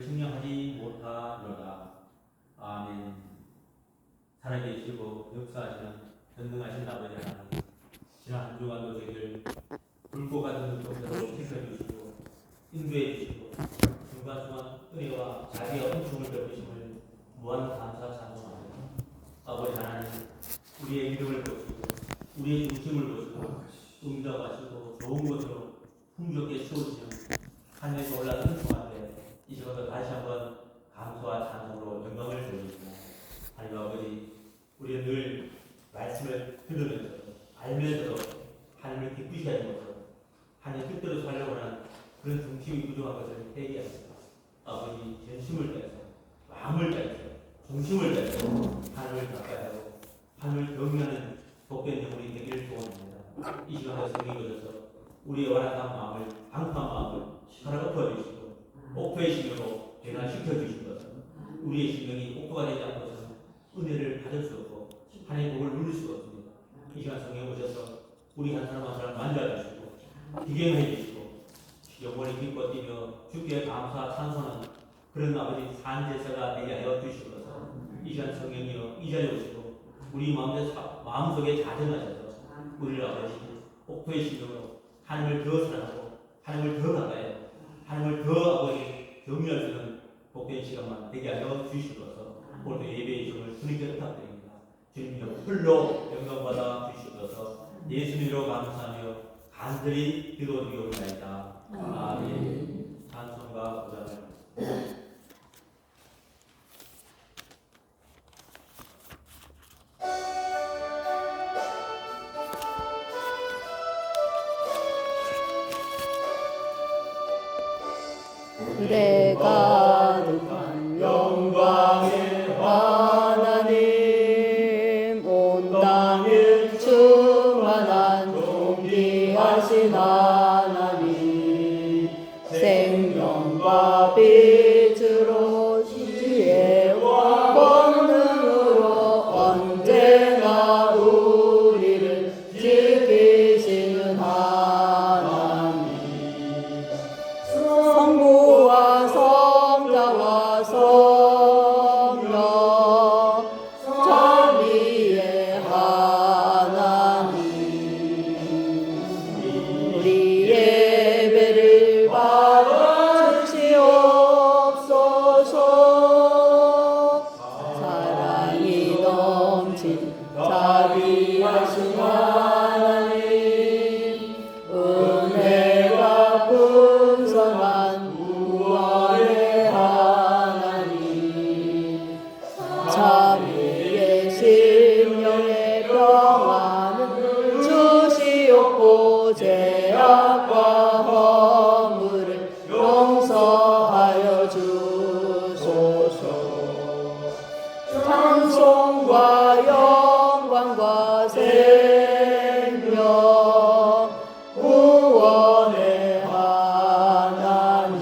증명하지 못하노라. 아멘. 살아계시고 역사하시는 전능하신 아버지 하나님, 지난 한 주간도 저희를 굵고 같은 눈동자로 지켜주시고 인도해주시고 순간순간 은혜와 자비와 은총을 베푸심을 무한 감사 찬송합니다. 아버지 하나님, 우리의 믿음을 보시고 우리의 중심을 보시고 응답하시고 좋은 것으로 풍족하게 채우시는 하늘에서 올라오는 은총한테 이 시간도 다시 한번 감사와 찬송으로 영광을 돌립니다. 하나님 아버지, 우리는 늘 말씀을 들으면서 알면서도 하나님을 기쁘시게 하는 것으로 하나님의 뜻대로 살려고 하는 그런 중심이 부족한 것을 회개합니다. 아버지, 전심을 다해서 마음을 다해서 중심을 다해서 하나님을 가까이 하고 하나님을 경외하는 복된 영혼이 되기를 소원합니다. 이 시간에 성령이 오셔서 우리의 완악한 마음을, 강한 마음을 하나가 엎어주시고 옥토의 심령으로 변화시켜 주신 것은 우리의 심령이 옥토가 되지 않고서는 은혜를 받을 수 없고 하나님의 복을 누릴 수가 없습니다. 이 시간 성령 오셔서 우리 한 사람 한 사람 만져주시고 기경해 주시고 영원히 기뻐 뛰며 주께 감사 찬송하는 그런 아버지 산제사가 되게 하여 주시옵소서. 이 시간 성령이여 이 자리에 오시고 우리 마음속에 자정하셔서 우리를 아버지 옥토의 심령으로 하나님을 더 사랑하고 하나님을 더 가까이 하나님을 더 아버지 경외할 수 있는 복된 시간만 되게 하여 주시옵소서. 오늘도 예배의 점을 주님께 부탁드립니다. 주님의 홀로 영광받아 주시옵소서. 예수님으로 감사하며 간절히 기도드리옵나이다. 아멘. 찬송가 5장을 내가 영광의 하나님, 온 땅을 충만한 존귀하신 하나님, 생명과 빛으로 지혜와 권능으로 언제나 우리를 지키시는 하나님, 성부와 성자와 성령 전위의 하나님, 우리 예배를 받으시옵소서. 사랑이 넘친 자비하신 하나님, 은혜가 풍성한 무한의 하나님, 자비의 심령의 평안을 주시옵고 죄악과 허물을 용서하여 주소서. 찬송과 영광과 생명 구원의 하나님,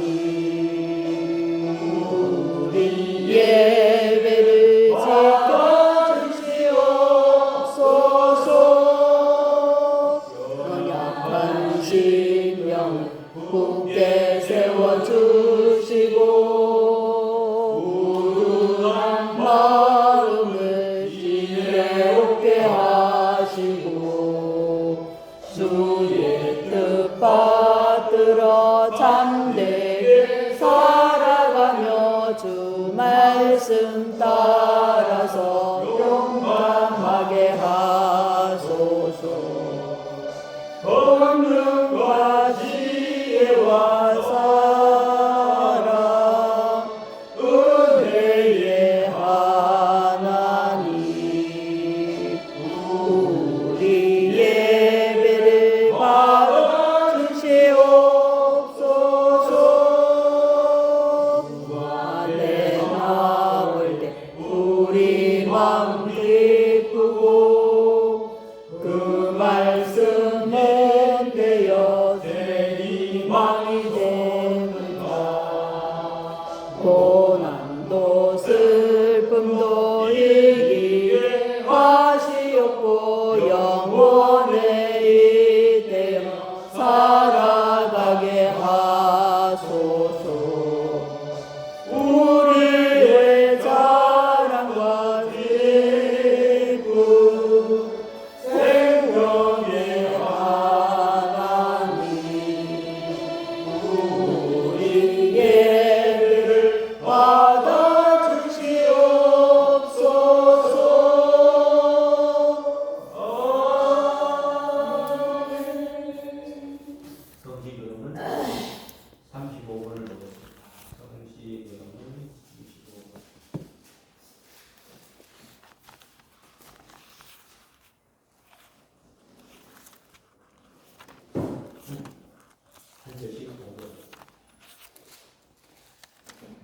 우리 예배를 지켜주시옵소서. 연약한 심령을 굳게 세워주시고 우둔한 마음을 지혜롭게 하시고 주의 뜻 받들어 참되게 살아가며 주 말씀 따라서 용감하게 하소서. 권능과 지혜와 사랑, 은혜의 하나님, 우리 예배를 받으시옵소서. 안에 나올 때 우리 마음 기쁘고 그 말씀에 되어 내 희망이 됩니다. 고난도 슬픔도 이기게 하시옵고 영원에 이대여 살아가게 하소서.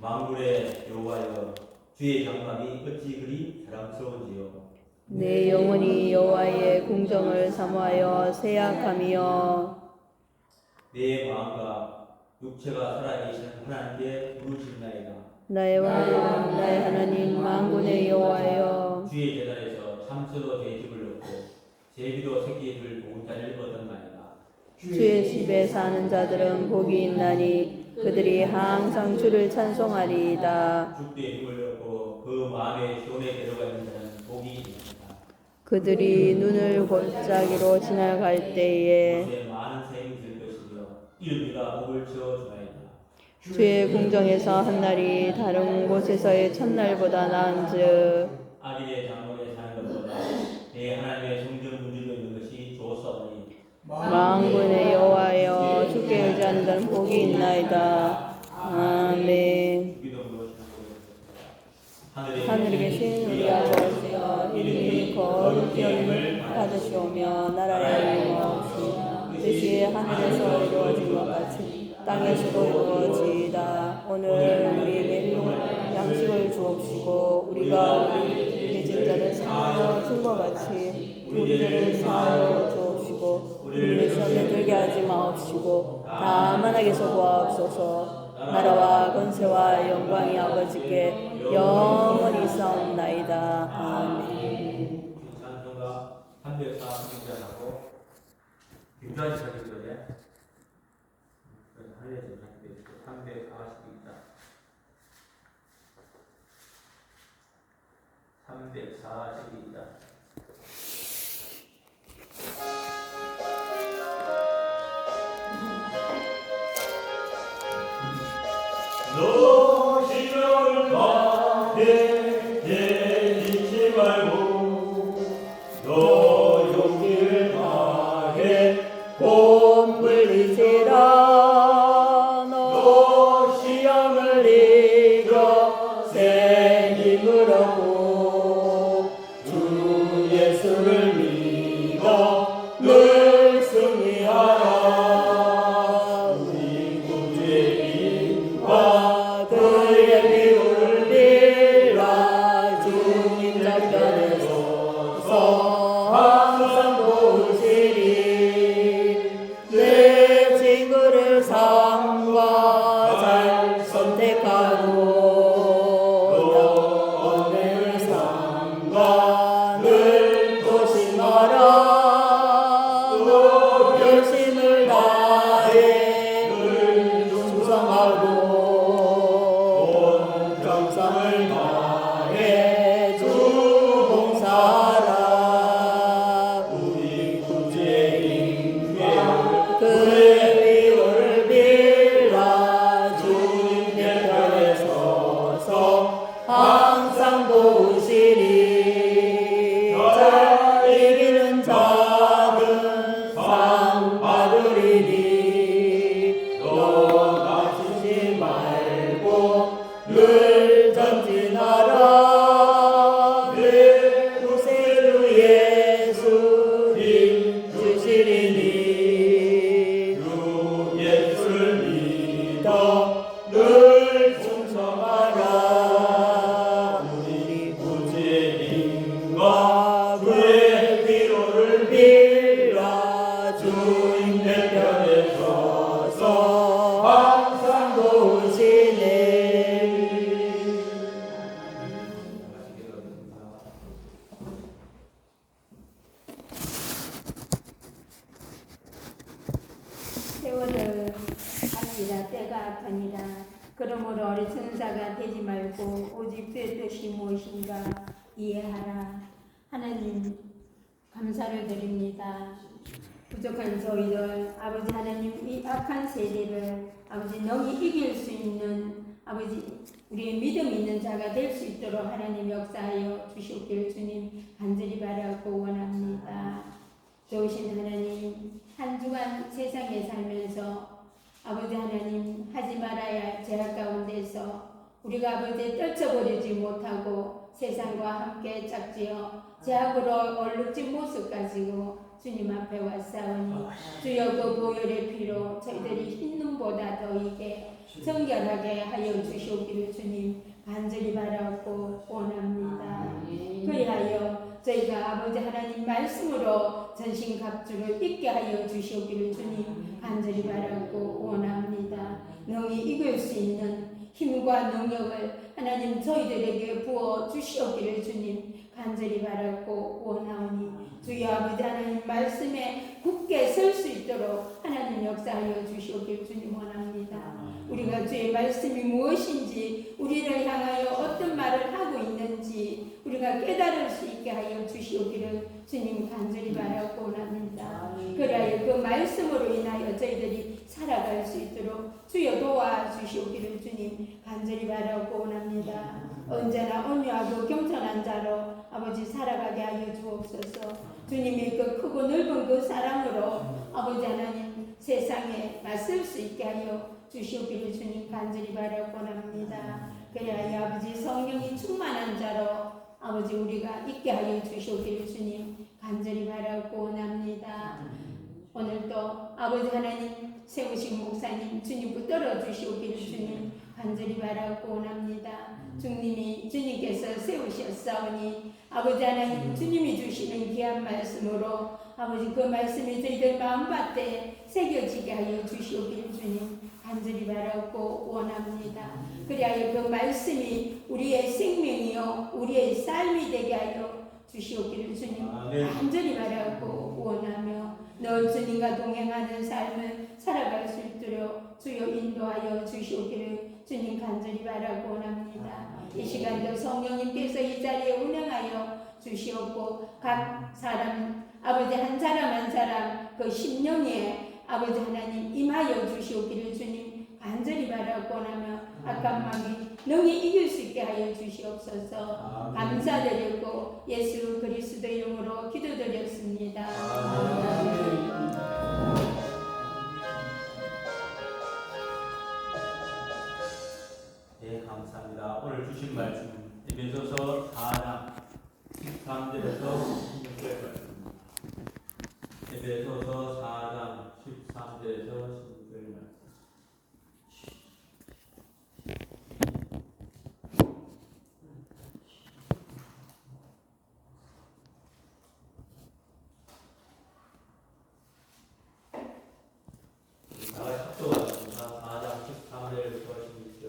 만군의 여호와여 주의 장막이 어찌 그리 사랑스러운지요. 내 영혼이 여호와의 공정을 사모하여 새약하며 내 마음과 육체가 살아계신 하나님께 부르짖나이다. 나의 왕 나의 하나님 만군의 여호와여 주의 제단에서 참새도 제 집을 얻고 제비도 새끼를 좋은 자리를 얻었나이다. 주의 집에 사는 자들은 복이 있나니 그들이 항상 주를 찬송하리이다. 주의 힘을 얻고 그 마음의 시온에 데려가 있는 자는 복이 있나이다. 그들이 눈을 골짜기로 지나갈 때에 곳에 많은 샘이 들 것이며 일비가 목을 채워주나이다. 주의 궁정에서 한 날이 다른 곳에서의 첫날보다 나은즉 악인의 장막에 사는 것보다 내 하나님의 성전 문지로 있는 것이 좋사오니 만군의 여호와여 주께 의지하는 자는 복이 있나이다. 아멘. 기도로 하늘에 계신 우리 아버지여 이름이 거룩히 여김을 받으시오며 나라의 이름없이 뜻이 하늘에서 이루어진 것 같이 땅에서도 이루어지이다. 오늘 우리에게 양식을 주옵시고 우리가 우리 빚진 자를 사하여 준 것 같이 우리 죄를 사하여 주옵시고 우리를 시험에 들게 하지 마옵시고 다만 악에서 구하옵소서. 나라와 권세와 영광이 아버지께 영원히 있사옵나이다. 아멘. 찬송가 340장하고 김주환 사님들의 하늘에서 340입니다. 340입니다. 너 시련을 가해 잊지 말고 너 용기를 다해 봄 물리치라 너 시험을 이겨 새 힘을 얻고 주 예수를 믿어 늘 승리하라. 우리 구주의 힘과 그의 비유를 빌라 주님 좌편에 서서 항상 도우시리. 내 친구를 삼가 잘 선택하고 은혜를 삼가 늘 조심하라. 너 열심을 다해 늘 충성하고 온 정성을 다해 주 봉사하라. 우리 구주의 힘과 그의 위로를 빌라 주님 내 편에 서서 항상 도우시리. 잘 이기는 자는 상 받으리니 너 다치지 말고 늘 전진하라. 내 구세주 예수 힘 주시리니 주 예수를 믿어 늘 충성하라. 우리 구주의 힘과 그의 위로를 빌라 주님 내 편에 서서 항상 도우시네. 세월을 합니다. 때가 아니라 그러므로 어리석은 자가 되지 말고 오직 주의 뜻이 무엇인가 이해하라. 하나님 감사를 드립니다. 부족한 저희들 아버지 하나님 이 악한 세대를 아버지 능히 이길 수 있는 아버지 우리의 믿음 있는 자가 될 수 있도록 하나님 역사하여 주시옵길 주님 간절히 바라고 원합니다. 좋으신 하나님 한 주간 세상에 살면서 아버지 하나님 하지 말아야 할 죄악 가운데서 우리가 아버지 떨쳐버리지 못하고 세상과 함께 짝지어 죄악으로 얼룩진 모습 가지고 주님 앞에 왔사오니 주여 그 보혈의 피로 저희들이 흰눈보다 더이게 정결하게 하여 주시옵기를 주님 간절히 바라고 원합니다. 그리하여 저희가 아버지 하나님 말씀으로 전신갑주를 잊게 하여 주시옵기를 주님 간절히 바라고 원합니다. 능히 이길 수 있는 힘과 능력을 하나님 저희들에게 부어 주시옵기를 주님 간절히 바라고 원하오니 주여 아버지 하나님 말씀에 굳게 설 수 있도록 하나님 역사하여 주시옵기를 주님 원합니다. 우리가 주의 말씀이 무엇인지 우리를 향하여 어떤 말을 하고 있는지 우리가 깨달을 수 있게 하여 주시옵기를 주님 간절히 바라고 원합니다. 그리하여 그 말씀으로 인하여 저희들이 살아갈 수 있도록 주여 도와주시옵기를 주님 간절히 바라고 원합니다. 언제나 온유하고 겸손한 자로 아버지 살아가게 하여 주옵소서. 주님의 그 크고 넓은 그 사랑으로 아버지 하나님 세상에 맞설 수 있게 하여 주시옵기를 주님 간절히 바라고 원합니다. 그래야 아버지 성령이 충만한 자로 아버지 우리가 있게 하여 주시옵기를 주님 간절히 바라고 원합니다. 오늘도 아버지 하나님 세우신 목사님 주님 붙들어 주시옵기를 주님 간절히 바라고 원합니다. 주님께서 세우셨사오니 아버지 하나님 주님이 주시는 귀한 말씀으로 아버지 그 말씀이 저희들 마음밭에 새겨지게 하여 주시옵기를 주님 간절히 바라고 원합니다. 그리하여 그 말씀이 우리의 생명이요 우리의 삶이 되게 하여 주시옵기를 주님 간절히 바라고 원하며 늘 주님과 동행하는 삶을 살아갈 수 있도록 주여 인도하여 주시옵기를 주님 간절히 바라고 원합니다. 이 시간도 성령님께서 이 자리에 운행하여 주시옵고 각 사람 아버지 한 사람 한 사람 그 심령에 아버지 하나님 임하여 주시옵기를 주님 간절히 바라고 원하며 악한 마귀 능히 이길 수 있게 하여 주시옵소서. 감사드리고 예수 그리스도 이름으로 기도드렸습니다. 네, 감사합니다. 오늘 주신 말씀 에베소서 4장 13절에서 16절까지 에베소서 4장 13절에서 16절 말씀. 나가 합독하겠습니다. 4장 13절부터 16절.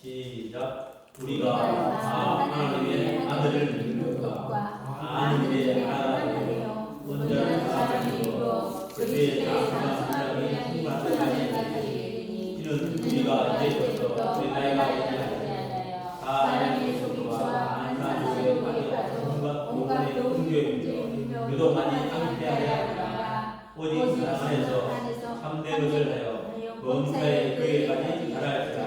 시작. 우리가 하나님의 아들을 믿는 것과 하나님의 아들이요 온전한 사랑으로 그리스도의 장성함을 충만하게 이는 우리가 이제부터 우리 나이가 있지 사람의 속임수와 안산소에 빠져 온갖 교훈의 문제로 유독 많이 앙패하게 하리라. 오직 사랑 안에서 참된 것을 하여 범사에 그에까지 자랄지라.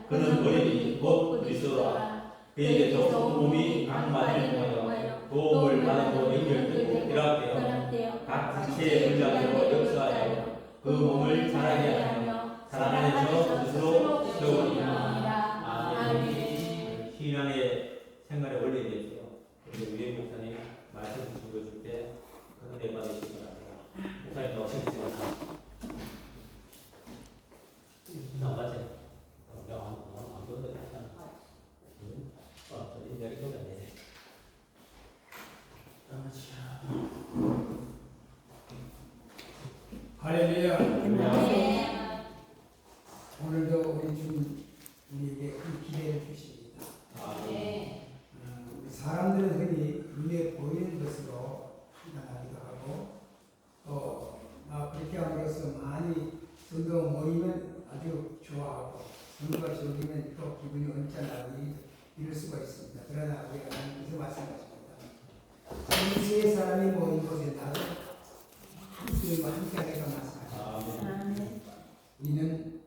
그는 어린이 곧 그리스도라. 그에게서 몸이 각마를 통하여 도움을 받고 연결되고 결합되어 각 자체의 분량으로 역사하여 그 몸을 자라게 하며 사랑 안에서 스스로 세우리라. 아멘. 신앙의 생활의 원리에 대해서 우리 위에 목사님 말씀 주실 때 은혜 받으시기 바랍니다. 목사님 나오시겠습니다. 나와세요. 안 보여도 괜찮아. 저기 내리도 안 돼. 할렐루야. 네. 오늘도 우리 주님 우리에게 큰 기회를 주십니다. 네. 사람들은 흔히 눈에 보이는 것으로 판단하기도 하고 또 그렇게 함으로써 많이 성도 모이면 아주 좋아하고 성도가 적으면 또 기분이 언짢아하고 이럴 수가 있습니다. 그러나 우리가 하나님께서 말씀하십니다. 천지의 사람이 모인 곳에 나도 하나님과 함께하리라 말씀하십니다. 아멘. 우리는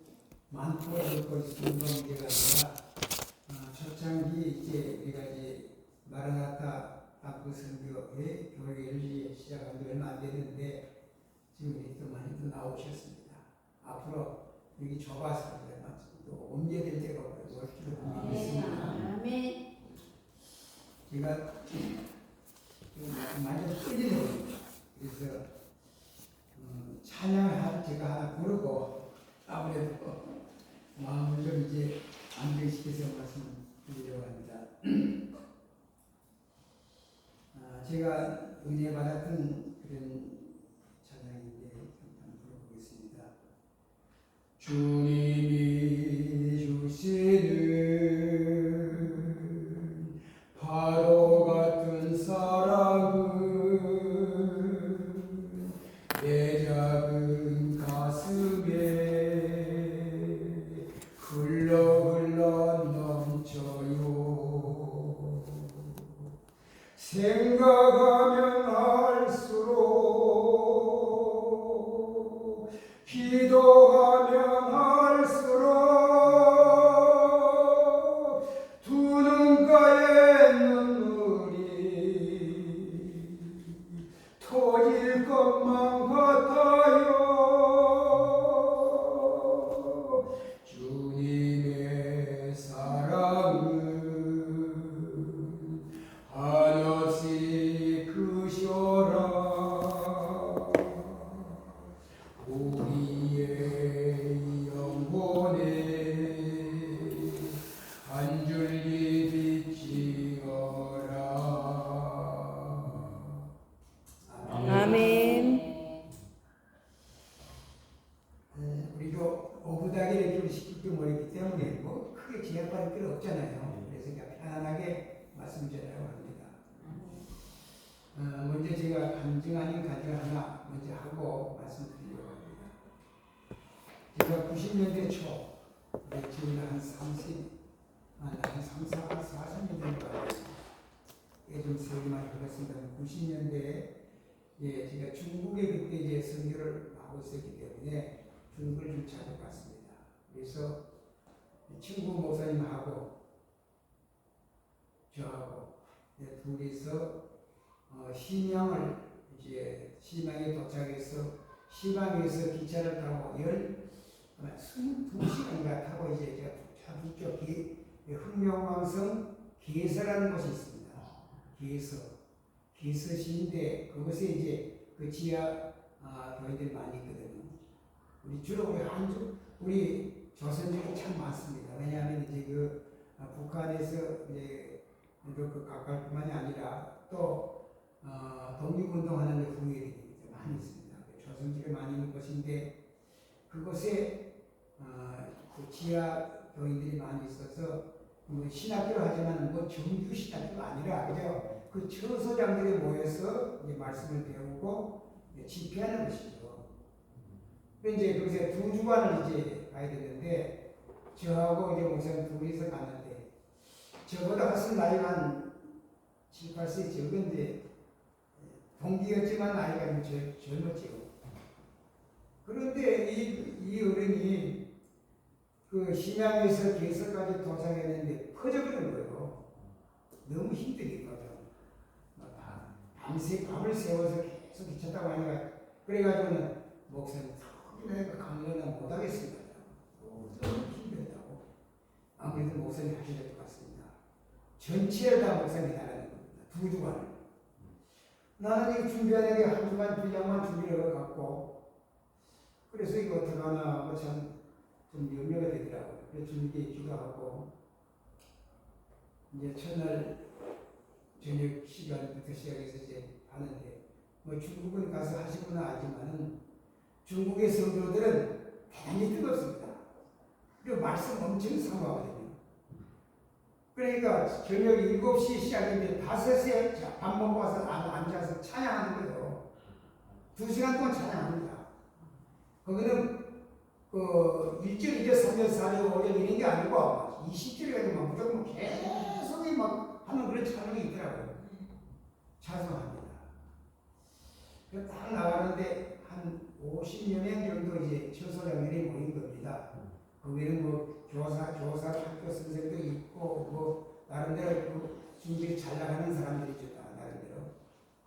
많고 적고 있는 문제가 아니라 초창기 이제 우리가 이제 마라나타 앞부 선교회 교회를 시작한 지 얼마 안 됐는데 지금 우리 또 많이 또 나오셨습니다. 앞으로 여기 좁아서 또 옮겨야 될 때가 올지도 모르겠습니다. 아멘. 제가 완전 떨리는 겁니다. 그래서 찬양을 제가 하나 부르고 아무래도 마음을 좀 이제 안정시켜서 말씀드리려고 합니다. 제가 은혜 받았던 그런 찬양인데 한번 불러보겠습니다. 주님이 주시는 바로 같은 사랑은 내 작은 가슴에 흘러 넘쳐요. 생각하면 할수록 기도하면 할수록 두 눈가에 눈물이 터질 것만 같아요. 주님의 사랑은 한없이 크셔라. 우리의 영혼에 한 줄기 비치어라. 아멘. 우리도 오붓하게 이렇게 시키고 모이기 때문에 뭐 크게 제약받을 필요 없잖아요. 그래서 그냥 편안하게 말씀 전하려고 합니다. 먼저 제가 간증 아닌 간증 하나 먼저 하고 말씀드리려고 합니다. 제가 90년대 초, 지금 한 40년 된 거 같아요. 좀 세기만 흘렀습니다. 90년대에 제가 중국에 그때 이제 선교를 하고 있었기 때문에 중국을 좀 찾아갔습니다. 그래서 친구 목사님하고 저하고 둘이서 심양을 이제 심양에 도착해서 시방에서 기차를 타고 22시간인가 타고 이제 저 북쪽 흑명왕성 기에서라는 곳이 있습니다. 기에서시인데 그곳에 이제 그 지하 교회들이 많이 있거든요. 주로 우리 조선족이 참 많습니다. 왜냐하면 이제 북한에서 이제 그 가까울 뿐만이 아니라 또 독립운동하는 후예들이 많이 있습니다. 조선족이 많이 있는 곳인데 그곳에 그 지하 교인들이 많이 있어서 뭐 신학교를 하지만 뭐 정규 신학교가 아니라 그죠? 그 처소장들이 모여서 이제 말씀을 배우고 집회하는 것이죠. 이제 그곳에 2주간을 이제 가야 되는데 저하고 이제 목사님 둘이서 가는데 저보다 훨씬 나이가 한 7, 8세 적은데 동기였지만 나이가 좀 젊었죠. 그런데 이 어른이 그 심양에서 개서까지 도착했는데 퍼져버린 거예요. 너무 힘들겠거든. 밤새 밤을 새워서 계속 기쳤다고 하니까 그래가지고는 목사님 내가 강연은 못하겠습니다. 너무 힘들다고. 아무래도 목사님 하셔야 될 것 같습니다. 전체를 다 목사님이 하라는 겁니다. 2주간을. 나는 이거 준비하는 게 1주간, 2주간만 준비를 갖고 그래서 이거 어떡하나 하고 참 좀 염려가 되더라고요. 그래서 준비에 기도하고 이제 첫날 저녁 시간부터 시작해서 이제 하는데 뭐 중국은 가서 하시구나 알지만은 중국의 성도들은 대단히 뜨겁습니다. 그리고 말씀 엄청 사모하거든요. 그러니까 저녁 7시 시작인데 5시에 밥 먹고 와서 앉아서 찬양하는 거예요. 2시간 동안 찬양합니다. 거기는 그 1절, 2절, 3절, 4절, 5절 이런 게 아니고 20절까지 막 무조건 계속 막 하는 그런 찬양이 있더라고요. 찬송합니다. 딱 나가는데 한 50여 명 정도 이제 처소장들이 모인 겁니다. 거기는 뭐 교사 학교 선생도 있고 뭐 나름대로 그 준비를 잘 나가는 사람들이죠. 나름대로.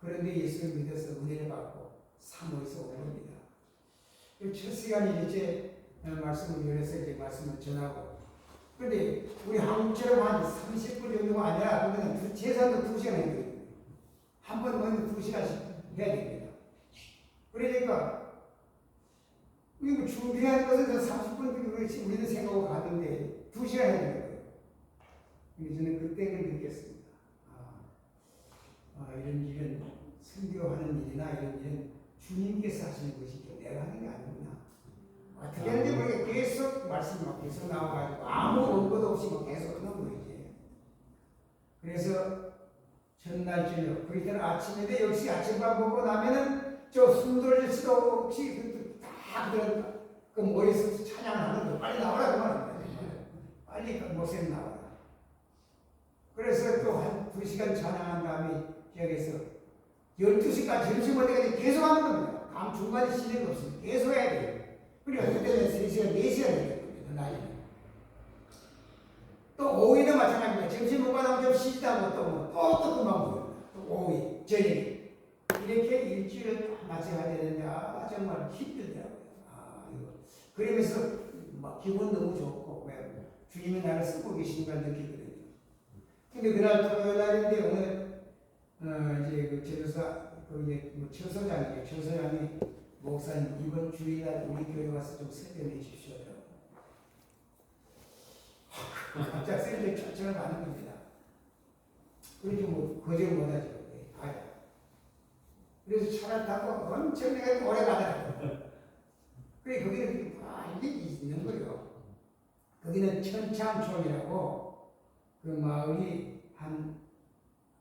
그런데 예수를 믿어서 은혜를 받고 사모해서 온 겁니다. 첫 시간이 이제 말씀을 열어서 이제 말씀을 전하고 그런데 우리 한국처럼 한 30분 정도가 아니라 그거는 최소한도 2시간 해야 돼요. 한 번 거의 2시간씩 해야 됩니다. 그러니까 이거 준비하는 것은 30분 우리는 생각하고 가는데 2시간 해야 되는 거예요. 저는 그때는 느꼈습니다. 이런 선교하는 일이나 이런 일은 주님께서 하시는 것이죠. 내가 하는 게 아니구나. 어떻게 하는지 모르게 계속 말씀이 막 계속 나와가지고 아무 원고도 없이 막 계속 하는 거지. 그래서 전날 저녁, 그이들 아침인데 역시 아침밥 먹고 나면은 저 숨돌릴 수도 없이 다 그 머리에서 찬양을 하는데 빨리 나오라 그 말입니다. 빨리 그 목소리 나오라. 그래서 또 한 2시간 찬양한 다음에 여기서 12시까지 점심을 때까지 계속 하는 겁니다. 다음 중간에 쉬는 거 없습니다. 계속 해야 돼요. 그리고 어떨 때는 3시간, 4시간 되거든요. 낮에는. 또 오후에도 마찬가지입니다. 점심 먹고 나면 좀 쉬지도 않고 또 금방 먹어요. 또 오후에, 저녁에. 이렇게 일주일을 다 맞춰야 되는데, 정말 힘들더라고요. 이거. 그러면서 막 기분 너무 좋고, 왜 주님이 나를 쓰고 계신 걸 느끼거든요. 근데 그날 토요일 날인데, 오늘, 이제 그 제주사, 처소장이에요. 처소장이 목사님, 이번 주일날 우리 교회 와서 좀 설명해 주십시오. 갑자기 쌤들 초청을 받는 겁니다. 그렇게 거절 못하죠. 가자. 그래서 차를 타고 엄청나게 오래 가더라고요. 그래, 거기는 이게 있는 거예요. 거기는 천창촌이라고 그 마을이 한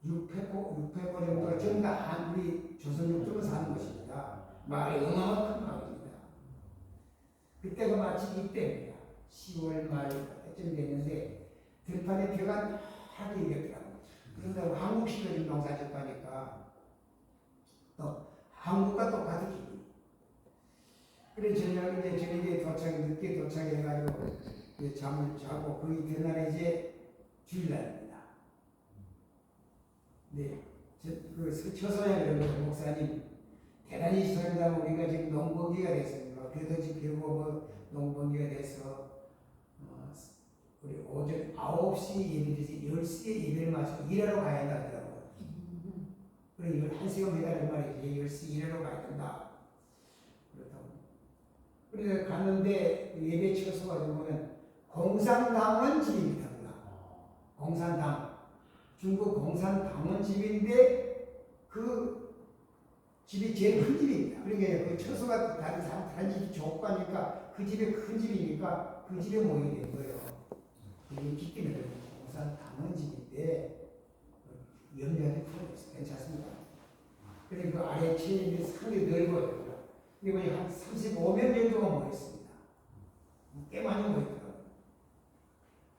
600호 정도가 전부 다 우리 조선 육족을 사는 것입니다. 마을이 어마어마한 큰 마을입니다. 그때가 마치 이때입니다. 10월 말 때쯤 됐는데 들판에 벼가 하게 이겼더라고요. 그런다고 한국식으로 농사 짓고 하니까 또 한국과 똑같은 기분. 그래 저녁에 도착 늦게 도착해가지고 잠을 자고 그 이튿날에 이제 주일날입니다. 네, 그 처소양이라는 목사님 대단히 죄송합니다. 우리가 지금 농번기가 됐습니다. 벼도 피우고 농번기가 돼서 우리 오전 9시 예배에서 10시에 예배를 마치고 일하러 가야 한다 하더라고요. 그래 이걸 1시간 매달린 말이지. 10시 일하러 가야 된다. 그렇다고. 그래서 갔는데 예배 처소가 보면 공산당원 집입니다. 공산당. 중국 공산당원 집인데 그 집이 제일 큰 집입니다. 그러니까 그 처소가 다른 집이 좁고 하니까 그 집이 큰 집이니까 그 집에 모이게 된 거예요. 그게 기쁨이 공산당원 집인데 연면이 풀어졌어요. 괜찮습니다. 그리고 그 아래 체인이 상당히 넓어요. 그리고 한 35명 정도가 모였습니다. 꽤 많이 모였더라고요.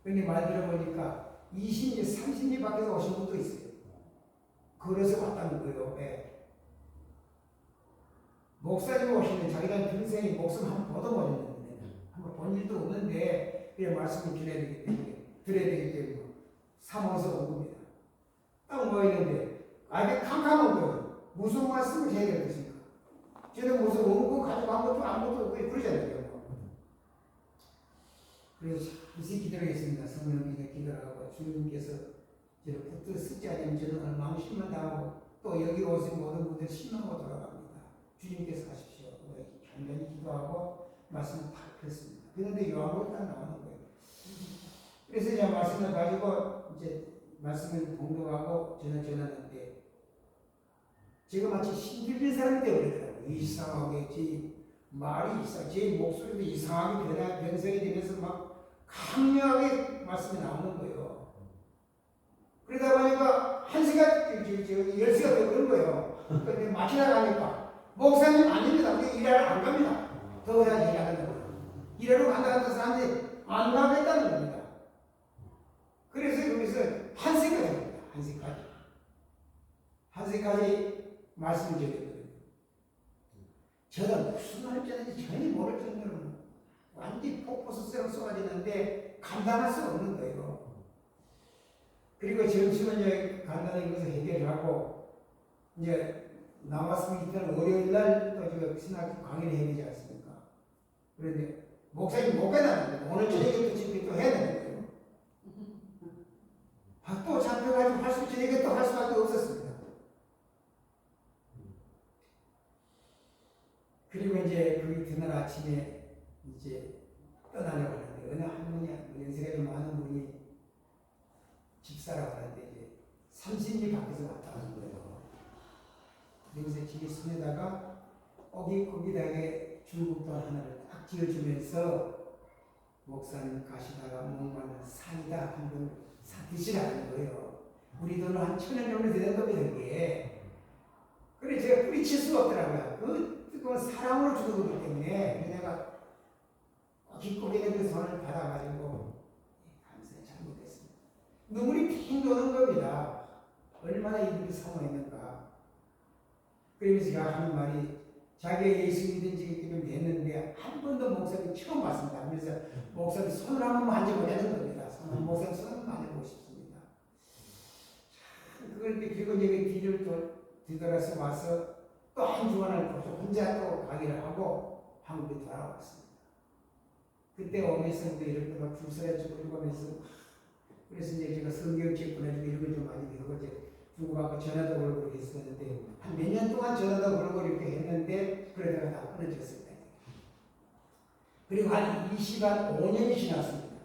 그런데 말 들어보니까 20리, 30리 밖에서 오신 분도 있어요. 걸어서 왔다는 거예요. 네. 목사님 오시는 자기가 평생에 목숨 한 번도 못 했는데, 한번 본 일도 없는데, 그냥 말씀을 드려야 되기 때문에, 사모서 온 겁니다. 딱 모이는데, 이게 캄캄한 거예요. 무슨 말씀을 해야 될 것인가? 저는 무슨 원고 가지고 아무것도 그러잖아요. 그래서 이제 기도하겠습니다. 성령님께 기도하고 주님께서 저를 붙들어 쓰지 않으면 저는 마음 실망당하고 또 여기 오신 모든 분들 실망하고 돌아갑니다. 주님께서 하십시오. 간단히 기도하고 말씀을 탁 폈습니다. 그런데 요한복음 딱 나오는 거예요. 그래서 이제 말씀을 가지고 이제 말씀을 공동하고 저는 전하는데 제가 마치 신들린 사람이 되어버리더라고요. 이상하게 제 말이 제 목소리도 이상하게 변성이 되면서 막 강력하게 말씀이 나오는 거예요. 그러다 보니까 1시간, 10시가 되는 거예요. 근데 마치다 가니까 목사님 아닙니다. 우리 일하러 안 갑니다. 더 이상 일하는 거예요. 일하러 간다는 사람들이 안 가겠다는 겁니다. 그래서 여기서 1시까지 합니다. 1시까지 말씀을 드렸거든요. 저는 무슨 말인지 전혀 모를 정도로 완전히 폭포수처럼 쏟아지는데 감당할 수 없는 거예요. 그리고 점심은 이제 간단하게 이것을 해결하고 이제 나왔으면 이때는 월요일 날 또 신학 강의를 해야 되지 않습니까? 그런데 목사님 못 가다는데 오늘 저녁에 또 집회 또 해야 되는 거예요. 그날 아침에 이제 떠나려고 하는데 어느 할머니 연세가 좀 많은 분이 집사라고 하는데 이제 30일 밖에서 왔다 가는 거예요. 그래서 집에 손에다가 꼬깃꼬깃하게 중국돈 하나를 딱 지어주면서 목사님 가시다가 목마르면 사이다 한 번 드시라는 거예요. 우리 돈은 한 1,000원 정도 되는 겁니다, 그게. 그래, 제가 뿌리칠 수가 없더라고요. 그건 사랑으로 주는 거기 때문에. 내가 기꺼이는 그 손을 받아가지고, 감사히 잘못했습니다. 눈물이 핑 도는 겁니다. 얼마나 이들이 사모했는가. 그러면서 제가 하는 말이, 자기가 예수 믿은 지 좀 됐는데, 한 번도 목사님 처음 봤습니다. 하면서 목사님 손을 한번 만져보자는 겁니다. 목사님 손을 만져보고 싶습니다. 그걸 그리고 이제 뒤를 또 뒤돌아서 와서 또 한 주간을 혼자 또 강의를 하고 한국에 돌아왔습니다. 그때 오면서 이렇게 막 불사해주고 읽으면서 그래서 이제 제가 성경책 보내주고 이런 걸 좀 많이 배우고 이제 중국하고 전화도 걸고 했었는데 한 몇 년 동안 전화도 걸고 이렇게 했는데 그러다가 다 끊어졌습니다. 그리고 한 25년이 지났습니다.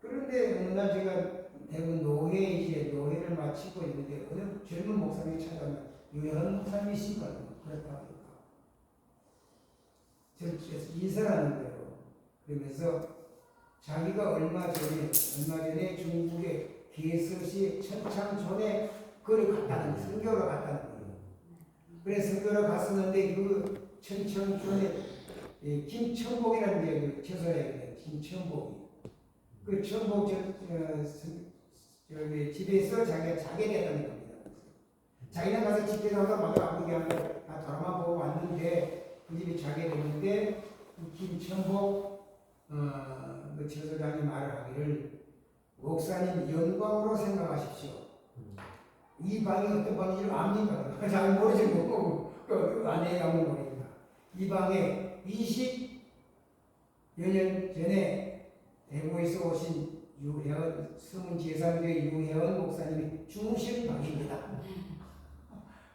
그런데 어느 날 제가 대부분 노회를 마치고 있는데 어느 젊은 목사님이 찾아오면 유현 목사님이신가 그랬다고 하니까 저에서 인사를 하는 거예요. 그러면서 자기가 얼마 전에 중국의 개서시 천창촌에 그를 갔다는 거예요. 선교를 갔다는 거예요. 그래서 선교를 갔었는데 그 천창촌에 김천복이라는 게 처소에 김천복이 그 천복 집에서 자기가 자게 됐다는 겁니다. 자기는 가서 집에 나오다 마저 아프게 하고 다 드라마 보고 왔는데 그 집에 자게 됐는데 그 김천복 그 처소장이 말을 하기를 목사님 영광으로 생각하십시오. 이 방이 어떤 방인지 압니까? 잘 모르지 뭐 그 안에 가면 모릅니다. 이 방에 20여 년 전에 대구에서 오신 유혜원 서문제삼교의 유혜원 목사님이 주무신 방입니다.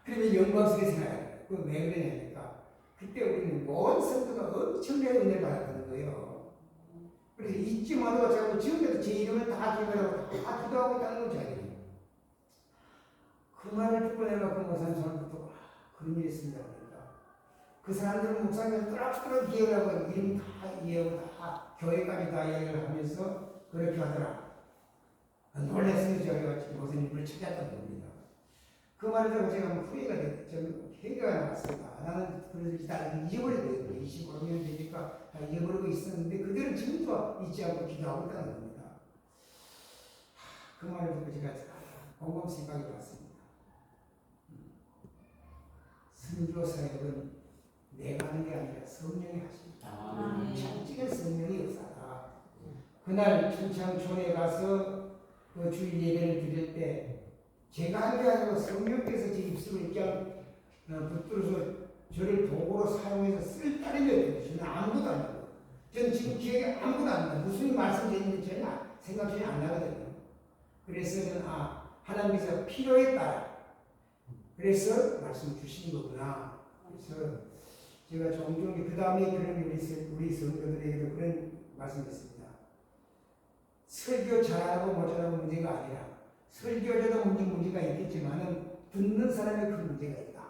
그러면 영광스럽게 생각해요. 왜 그러냐니까 그때 우리는 모든 성도가 엄청나게 은혜를 받았다는 거예요. 그래서 잊지마도 자꾸 지금까지 제 이름을 다 기억하고 다 기도하고 있다는 거죠. 그 말을 듣고 내가 그 목사님 손을 붙들고 그런 일이 있습니다. 그러니까 그 사람들은 목사님을 또락또락 기억을 하고 이름 다 이해하고 다 교회까지 다 이해를 하면서 그렇게 하더라. 놀랐어요. 제가 목사님을 찾았던 겁니다. 그 말을 듣고 제가 후회가 됐죠. 회개가 나왔습니다. 나는 그래서 다 잊어버리고 25년 되니까 다 잊어버리고 있었는데 그들은 지금도 잊지 않고 기도하고 있다는 겁니다. 그 말을 듣고 제가 곰곰 생각해 봤습니다. 선교 사역은 내가 하는 게 아니라 성령이 하십니다. 참찍은 성령의 역사다. 그날 천창촌에 가서 그 주일 예배를 드릴 때 제가 한 게 아니고 성령께서 제 입술을 그냥 붙들어서 저를 도구로 사용해서 쓸 따름이었거든요. 저는 아무것도 안 하고 저는 지금 기억에 아무것도 안 나요. 무슨 말씀드리는지 전혀 생각 전혀 안 나거든요. 그래서 저는 하나님께서 필요에 따라 그래서 말씀 주신 거구나. 그래서 제가 종종 그 다음에 그런 우리 성도들에게도 그런 말씀했습니다. 설교 잘하고 못하고 문제가 아니라 설교자도 문제가 있겠지만은 듣는 사람의 그 문제가 있다.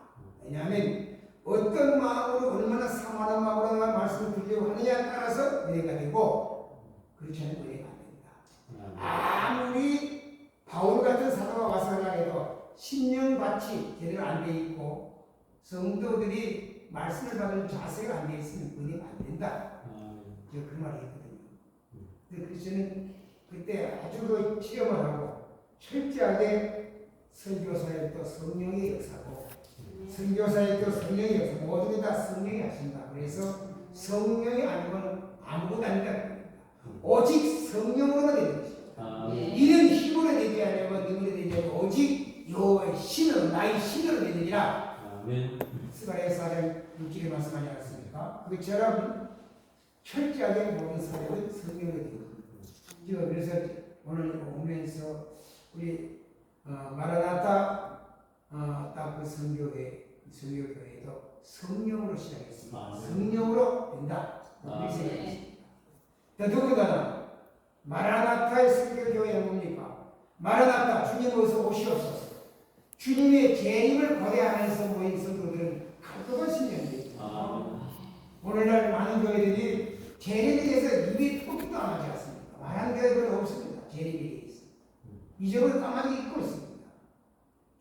왜냐하면 어떤 마음으로 얼마나 사모하는 마음으로 말씀을 드리려고 하느냐에 따라서 은혜가 되고 그렇지 않으면 은혜가 안 됩니다. 아무리 바울 같은 사도가 와서 해도 신령같이 제대로 안 돼 있고 성도들이 말씀을 받는 자세가 안 돼 있으면 은혜가 안 된다. 제가 그 말을 했거든요. 그래서 저는 그때 아주 그 체험을 하고 철저하게 선교사역도 성령의 역사고 선교사역도 성령의 역사 모든 게 다 성령이 하신다. 그래서 성령이 아니고는 아무것도 아니다. 오직 성령으로만 되는 것이다. 이런 힘으로 되지 않으면 능으로 되지 않으면 오직 여호와의 신으로 나의 신으로 되느니라. 스가랴서 4장 6절에 말씀하지 않았습니까? 그처럼 철저하게 모든 사역은 성령으로 되는 거예요. 그래서 오늘 오면서 우리 마라나타 딱 그 선교회에도 성령으로 시작했습니다. 아, 네. 성령으로 된다. 아, 우리 생각했습니다. 더더군다나 마라나타의 성결교회는 뭡니까? 마라나타 주님 어서 오시옵소서. 주님의 재림을 고대하면서 모인 성도들은 가끔은 신령입니다. 오늘날 많은 교회들이 재림에 대해서 입이 톡도 안 하지 않습니까? 말하는 교회들은 없습니다. 재림에 대해서. 이 점을 까마귀 잊고 있습니다.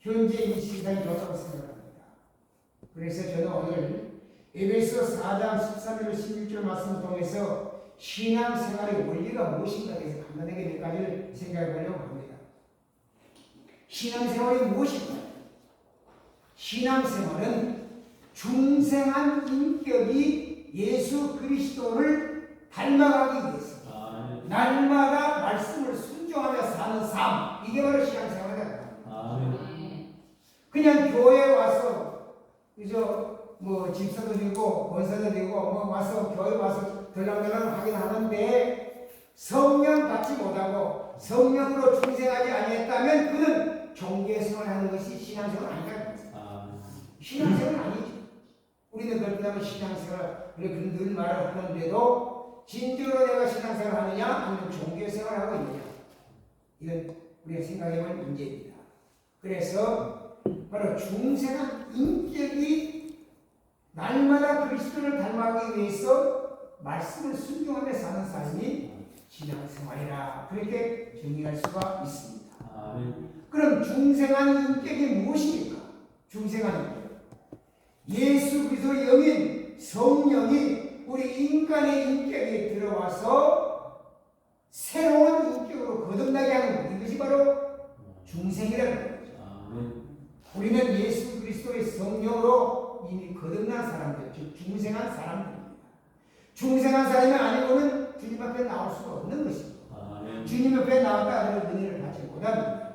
현재 이 시간이 좋다고 생각합니다. 그래서 저는 오늘 에베소 4장 13절 16절 말씀을 통해서 신앙생활의 원리가 무엇인가에 대해서 간단하게 몇 가지를 생각해 보려고 합니다. 신앙생활이 무엇인가? 신앙생활은 중생한 인격이 예수 그리스도를 닮아가기 위해서 날마다 말씀을 순종하며 사는 삶, 이게 바로 신앙생활이다. 그냥 교회에 와서 그저 뭐 집사도 되고 권사도 되고 뭐 와서 교회 와서 덜렁덜렁 하긴 하는데 성령 받지 못하고 성령으로 중생하지 아니했다면 그는 종교생활하는 것이 신앙생활 아니다. 신앙생활 아니죠. 우리는 그렇다면 신앙생활 그렇게 늘 말을 하는데도 진짜로 내가 신앙생활 하느냐 아니면 종교생활 하고 있느냐, 이건 우리가 생각해볼 문제입니다. 그래서 바로 중생한 인격이 날마다 그리스도를 닮아가기 위해서 말씀을 순종하며 사는 삶이 신앙생활이라 그렇게 정의할 수가 있습니다. 그럼 중생한 인격이 무엇입니까? 중생한 인격, 예수 그리스도의 영인 성령이 우리 인간의 인격에 들어와서 새로운 인격으로 거듭나게 하는 것, 이것이 바로 중생이라는 거죠. 우리는 예수 그리스도의 성령으로 이미 거듭난 사람들, 즉 중생한 사람들입니다. 중생한 사람이 아니고는 주님 앞에 나올 수가 없는 것입니다. 주님 앞에 나왔다 하는 은혜를 받지 못합니다.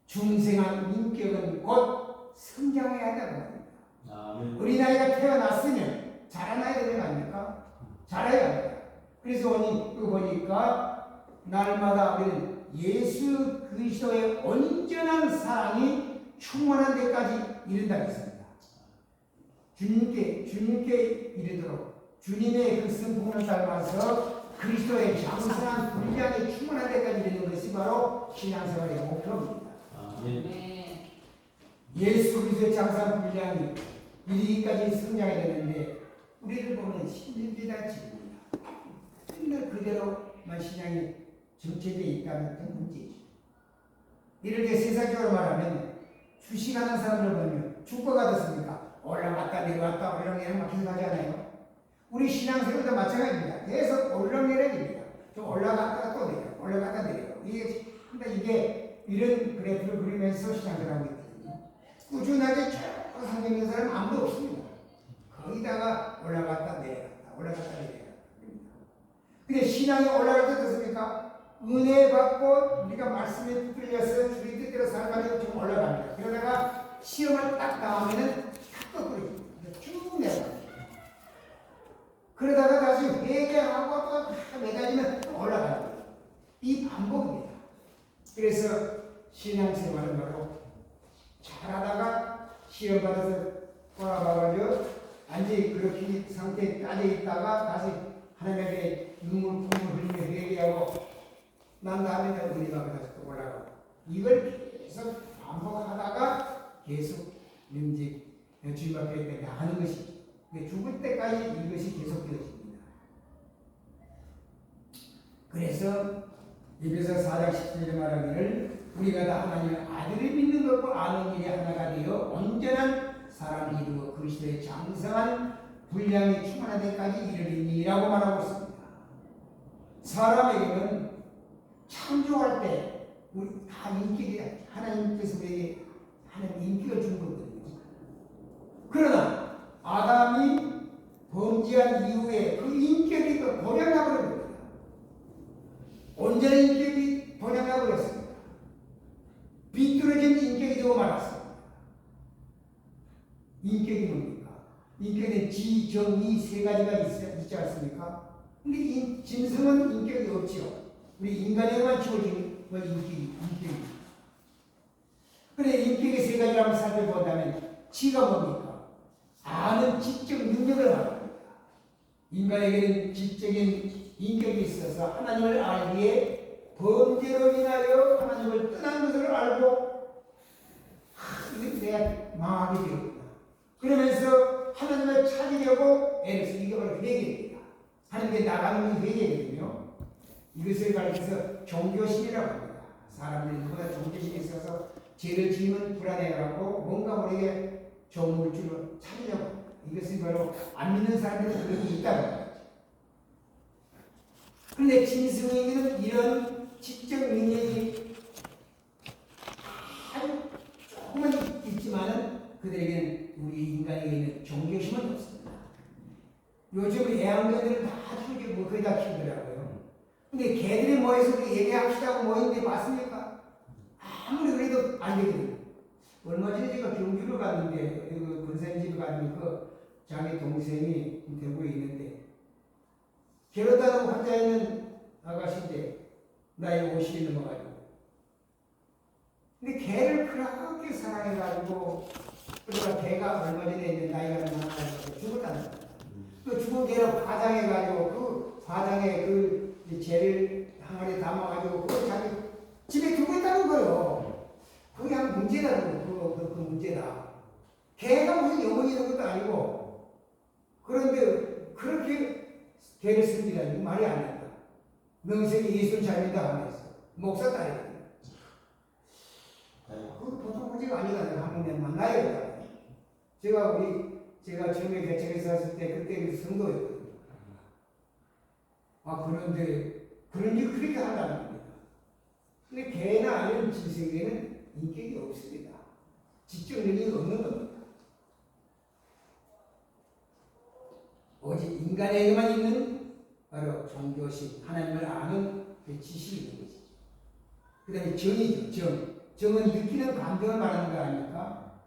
중생한 인격은 곧 성장해야 한다고 합니다. 우리 나이가 태어났으면 자라나야 되는 거 아닙니까? 자라야 합니다. 그래서 보니까 날마다 우리는 예수 그리스도의 온전한 사랑이 충만한 데까지 이른다 했습니다. 주님께 이르도록 주님의 그 성품을 닮아서 그리스도의 장성한 분량이 충만한 데까지 이르는 것이 바로 신앙생활의 목표입니다. 예수 그리스도의 장성한 분량이 이르기까지 성장해야 되는데 우리를 보면 힘들다 집니다. 맨날 그대로만 신앙이 정체되어 있다는 그 문제죠. 이렇게 세상적으로 말하면 주식하는 사람을 보면 주가가 됐습니까? 올라갔다 내려왔다 올라내려 막 계속 하잖아요. 우리 신앙생활도 마찬가지입니다. 계속 올라내려입니다. 좀 올라갔다가 또 내려, 올라갔다 내려. 이게 이런 그래프를 그리면서 신앙생활하고 있거든요. 꾸준하게 쭉 살고 사람 아무도 없습니다. 거기다가 올라갔다 내려갔다, 올라갔다 내려갔다. 근데 신앙이 올라갈 때 어떻습니까? 은혜 받고 우리가 말씀에 붙들려서 주의 뜻대로 살아가지고 좀 올라갑니다. 그러다가 시험을 딱 나오면은 탁 거꾸로 쭉 내려갑니다. 그러다가 다시 회개하고 또 매달리면 올라갑니다. 이 반복입니다. 그래서 신앙생활은 바로 잘하다가 시험 받아서 돌아가가지고 완전히 그렇게 상태에 빠져 있다가 다시 하나님에게 눈물 흘리며 회개하고 난 다음에 은혜가 받아서 또 올라가고, 이걸 계속 반복하다가 계속 주님 앞에 나가는 것이죠. 죽을 때까지 이것이 계속되어집니다. 그래서 에베소 4장 17절 말하기를 우리가 다 하나님의 아들을 믿는 것과 아는 일이 하나가 되어 온전한 사람이 이루어 그리스도의 장성한 분량이 충만한 데까지 이르리니라고 말하고 있습니다. 사람에게는 창조할 때 우리 다 인격이 하나님께서 우리에게 하나님 인격을 준 거거든요. 그러나 아담이 범죄한 이후에 그 인격이 도량나버린 겁니다. 온전한 인격이 도량나버렸습니다. 비뚤어진 인격이 되고 말았습니다. 인격이 뭡니까? 인격은 지, 정, 이 세 가지가 있지 않습니까? 근데 짐승은 인격이 없죠. 우리 인간에게만 주어진 인격이. 그런데 인격의 세 가지를 한번 살펴본다면 지가 뭡니까? 아는 지적 능력을 말합니다. 인간에게는 지적인 인격이 있어서 하나님을 알기에 범죄로 인하여 하나님을 떠난 것을 알고 이게 내가 망하게 되었구나. 그러면서 하나님을 찾으려고 애를 쓰는 게 바로 회개입니다. 하나님께 나가는 게 회개거든요. 이것을 가리켜서 종교심이라고 합니다. 사람들이 누구나 종교심이 있어서 죄를 지으면 불안해하고 뭔가 모르게 좋은 물질을 찾으려고 합니다. 이것이 바로 안 믿는 사람들은 그런 게 있다고 합니다. 그런데 짐승에게는 이런 지적 능력이 아주 조금은 있지만은 그들에게는 우리 인간에게 있는 종교심은 없습니다. 요즘 애완견들은 다 키우게 뭐 거의 다 키우더라고요. 근데 개들이 모여서 우리 얘기합시다고 모이는데 맞습니까? 아무리 그래도 안 되거든요. 얼마 전에 제가 경주를 갔는데 그 권사님 집에 갔는데 그 자기 동생이 대구에 있는데 게르다 놓고 혼자 있는 아가씨인데 나이 50이 넘어가지고 근데 개를 그렇게 사랑해가지고 그러니까 개가 얼마 전에 이제 나이가 많아가지고 죽었다는 거야. 그 죽은 개를 화장해가지고 그 화장에 그 재를 항아리에 담아가지고 그 자기 집에 두고 있다는 거예요. 그게 한 문제다. 그 문제다. 개가 무슨 영혼이 있는 것도 아니고 그런데 그렇게 개를 섬기다니 말이 안 된다. 명색이 예수를 잘 믿다 하면서 목사 딸이거든요. 그거 보통 문제가 아니잖아요. 한번 만나야 된다. 제가 처음에 개척에서 왔을 때 그때 성도였거든요. 그런데 그런 일 그렇게 한다는 겁니다. 근데 개나 이런 짐승에게는 인격이 없습니다. 지적 능력이 없는 겁니다. 오직 인간에게만 있는 바로 종교심, 하나님을 아는 그 지식이 있는 것이죠. 그 다음에 정이죠. 정은 느끼는 감정을 말하는 거 아닙니까?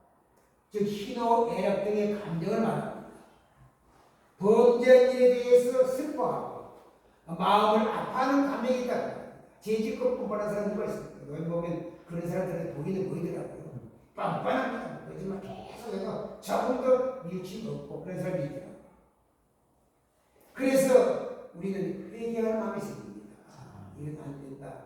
즉 희노애락 등의 감정을 말합니다. 범죄한 일에 대해서 슬퍼하고 마음을 아파하는 감정이 있다고 합니다. 죄짓고 뻔뻔한 사람 누가 있습니까? 여기 보면 그런 사람들은 보이는 보이더라고요. 뻔뻔합니다. 거짓말 계속해서 조금도 뉘우침이 없고 그런 사람이 있더라고요. 그래서 우리는 회개할 마음이 생깁니다. 이건 안 된다.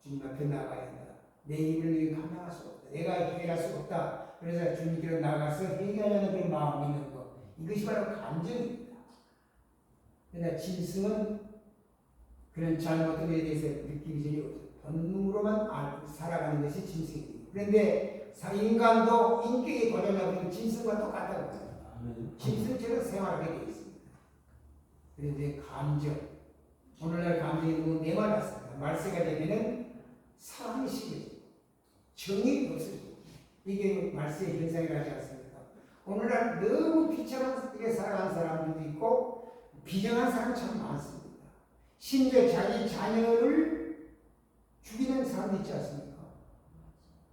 주님 앞에 나가야 한다. 내 입을 감당할 수 없다. 내가 회개할 수 없다. 그래서 주님께로 나가서 회개하려는 그런 마음이 있는 것. 이것이 바로 감정입니다. 그러나 짐승은 그런 잘못들에 대해서 느끼기 전에 본능으로만 알고 살아가는 것이 짐승입니다. 그런데 인간도 인격이 고장나면 짐승과 똑같다고 합니다. 짐승처럼 생활하게 되어 있습니다. 그런데 감정, 오늘날 감정이 너무 메말랐습니다. 말세가 되면은 사랑이 식어지고 정이 없어지고 이게 말세의 현상이라지 않습니까? 오늘날 너무 비참하게 살아가는 사람들도 있고 비정한 사람 참 많습니다. 심지어 자기 자녀를 죽이는 사람도 있지 않습니까?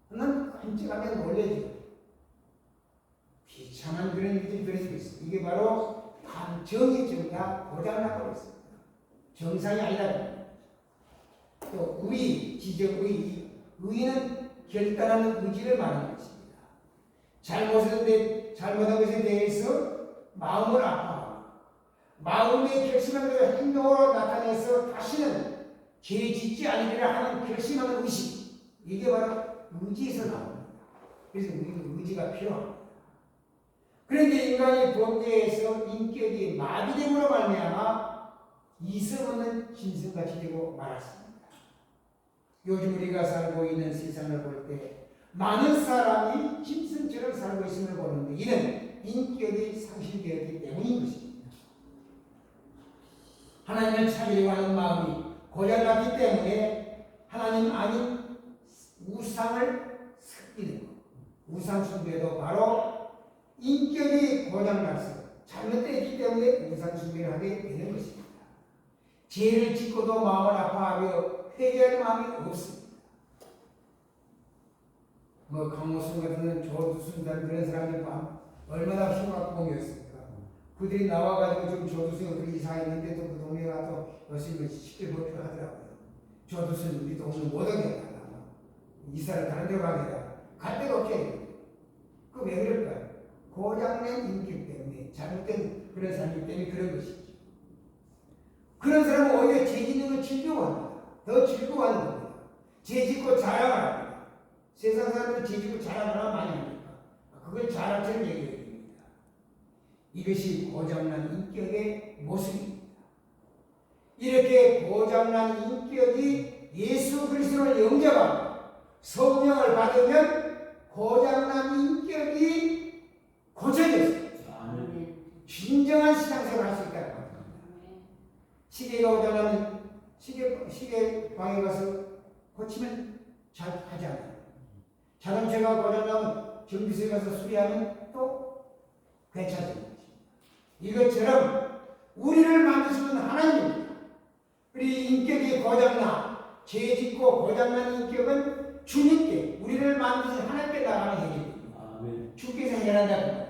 난 끔찍하면 놀래죠. 비참한 그런 일들이 벌어지고 있습니다. 이게 바로 감정이 다 고장나고 있습니다. 정상이 아니라 또 의의, 지적의 의의는 결단하는 의지를 말하는 것입니다. 잘못한 것에 대해서 마음을 아파하고 마음의 결심한 것을 행동으로 나타내서 다시는 죄 짓지 않으리라 하는 결심하는 의식, 이게 바로 의지에서 나옵니다. 그래서 우리는 의지가 필요합니다. 그런데 인간이 범죄에서 인격이 마비됨으로 말미암아 이성 없는 짐승같이 되고 말았습니다. 요즘 우리가 살고 있는 세상을 볼 때 많은 사람이 짐승처럼 살고 있음을 보는데 이는 인격이 상실되었기 때문인 것입니다. 하나님을 찾으려고 하는 마음이 고장났기 때문에 하나님 아닌 우상을 섬기는 것. 우상 숭배도 바로 인격이 고장나서 잘못됐기 때문에 우상 숭배를 하게 되는 것입니다. 죄를 짓고도 마음을 아파하며 회개할 마음이 없습니다. 강호순 같은 조두순 그런 사람들 얼마나 흉악범이었습니까? 그들이 나와가지고 좀 조두순이 어떻게 이상했는데 또 그 동네가 또 열심히 쉽게 버티고 하더라고요. 조두순 우리 동네 못 오게 해달라. 이사를 다른 데로 가게 해라. 갈 데가 없게 해야 돼. 그 왜 그럴까요? 고장낸 인격 때문에 잘못된 그런 삶이기 때문에 그런 것이죠. 그런 사람은 오히려 죄 짓는 걸 즐거워합니다. 더 즐거워하는 겁니다. 죄 짓고 자랑을 합니다. 세상 사람들은 죄 짓고 자랑을 많이 합니까? 그걸 자랑처럼 얘기해야 됩니다. 이것이 고장난 인격의 모습입니다. 이렇게 고장난 인격이 예수 그리스도를 영접하고 성령을 받으면 고장난 인격이 고쳐졌어요. 진정한 신앙생활을 할 수 있다는 겁니다. 시계가 고장나면 시계 방에 가서 고치면 잘 하지 않아요. 자동차가 고장나면 정비소에 가서 수리하면 또 괜찮아집니다. 이것처럼 우리를 만드시는 하나님입니다. 우리 인격이 고장나 죄 짓고 고장난 인격은 주님께 우리를 만드신 하나님께 나가는 해결입니다. 주께서 해결한다고 말입니다.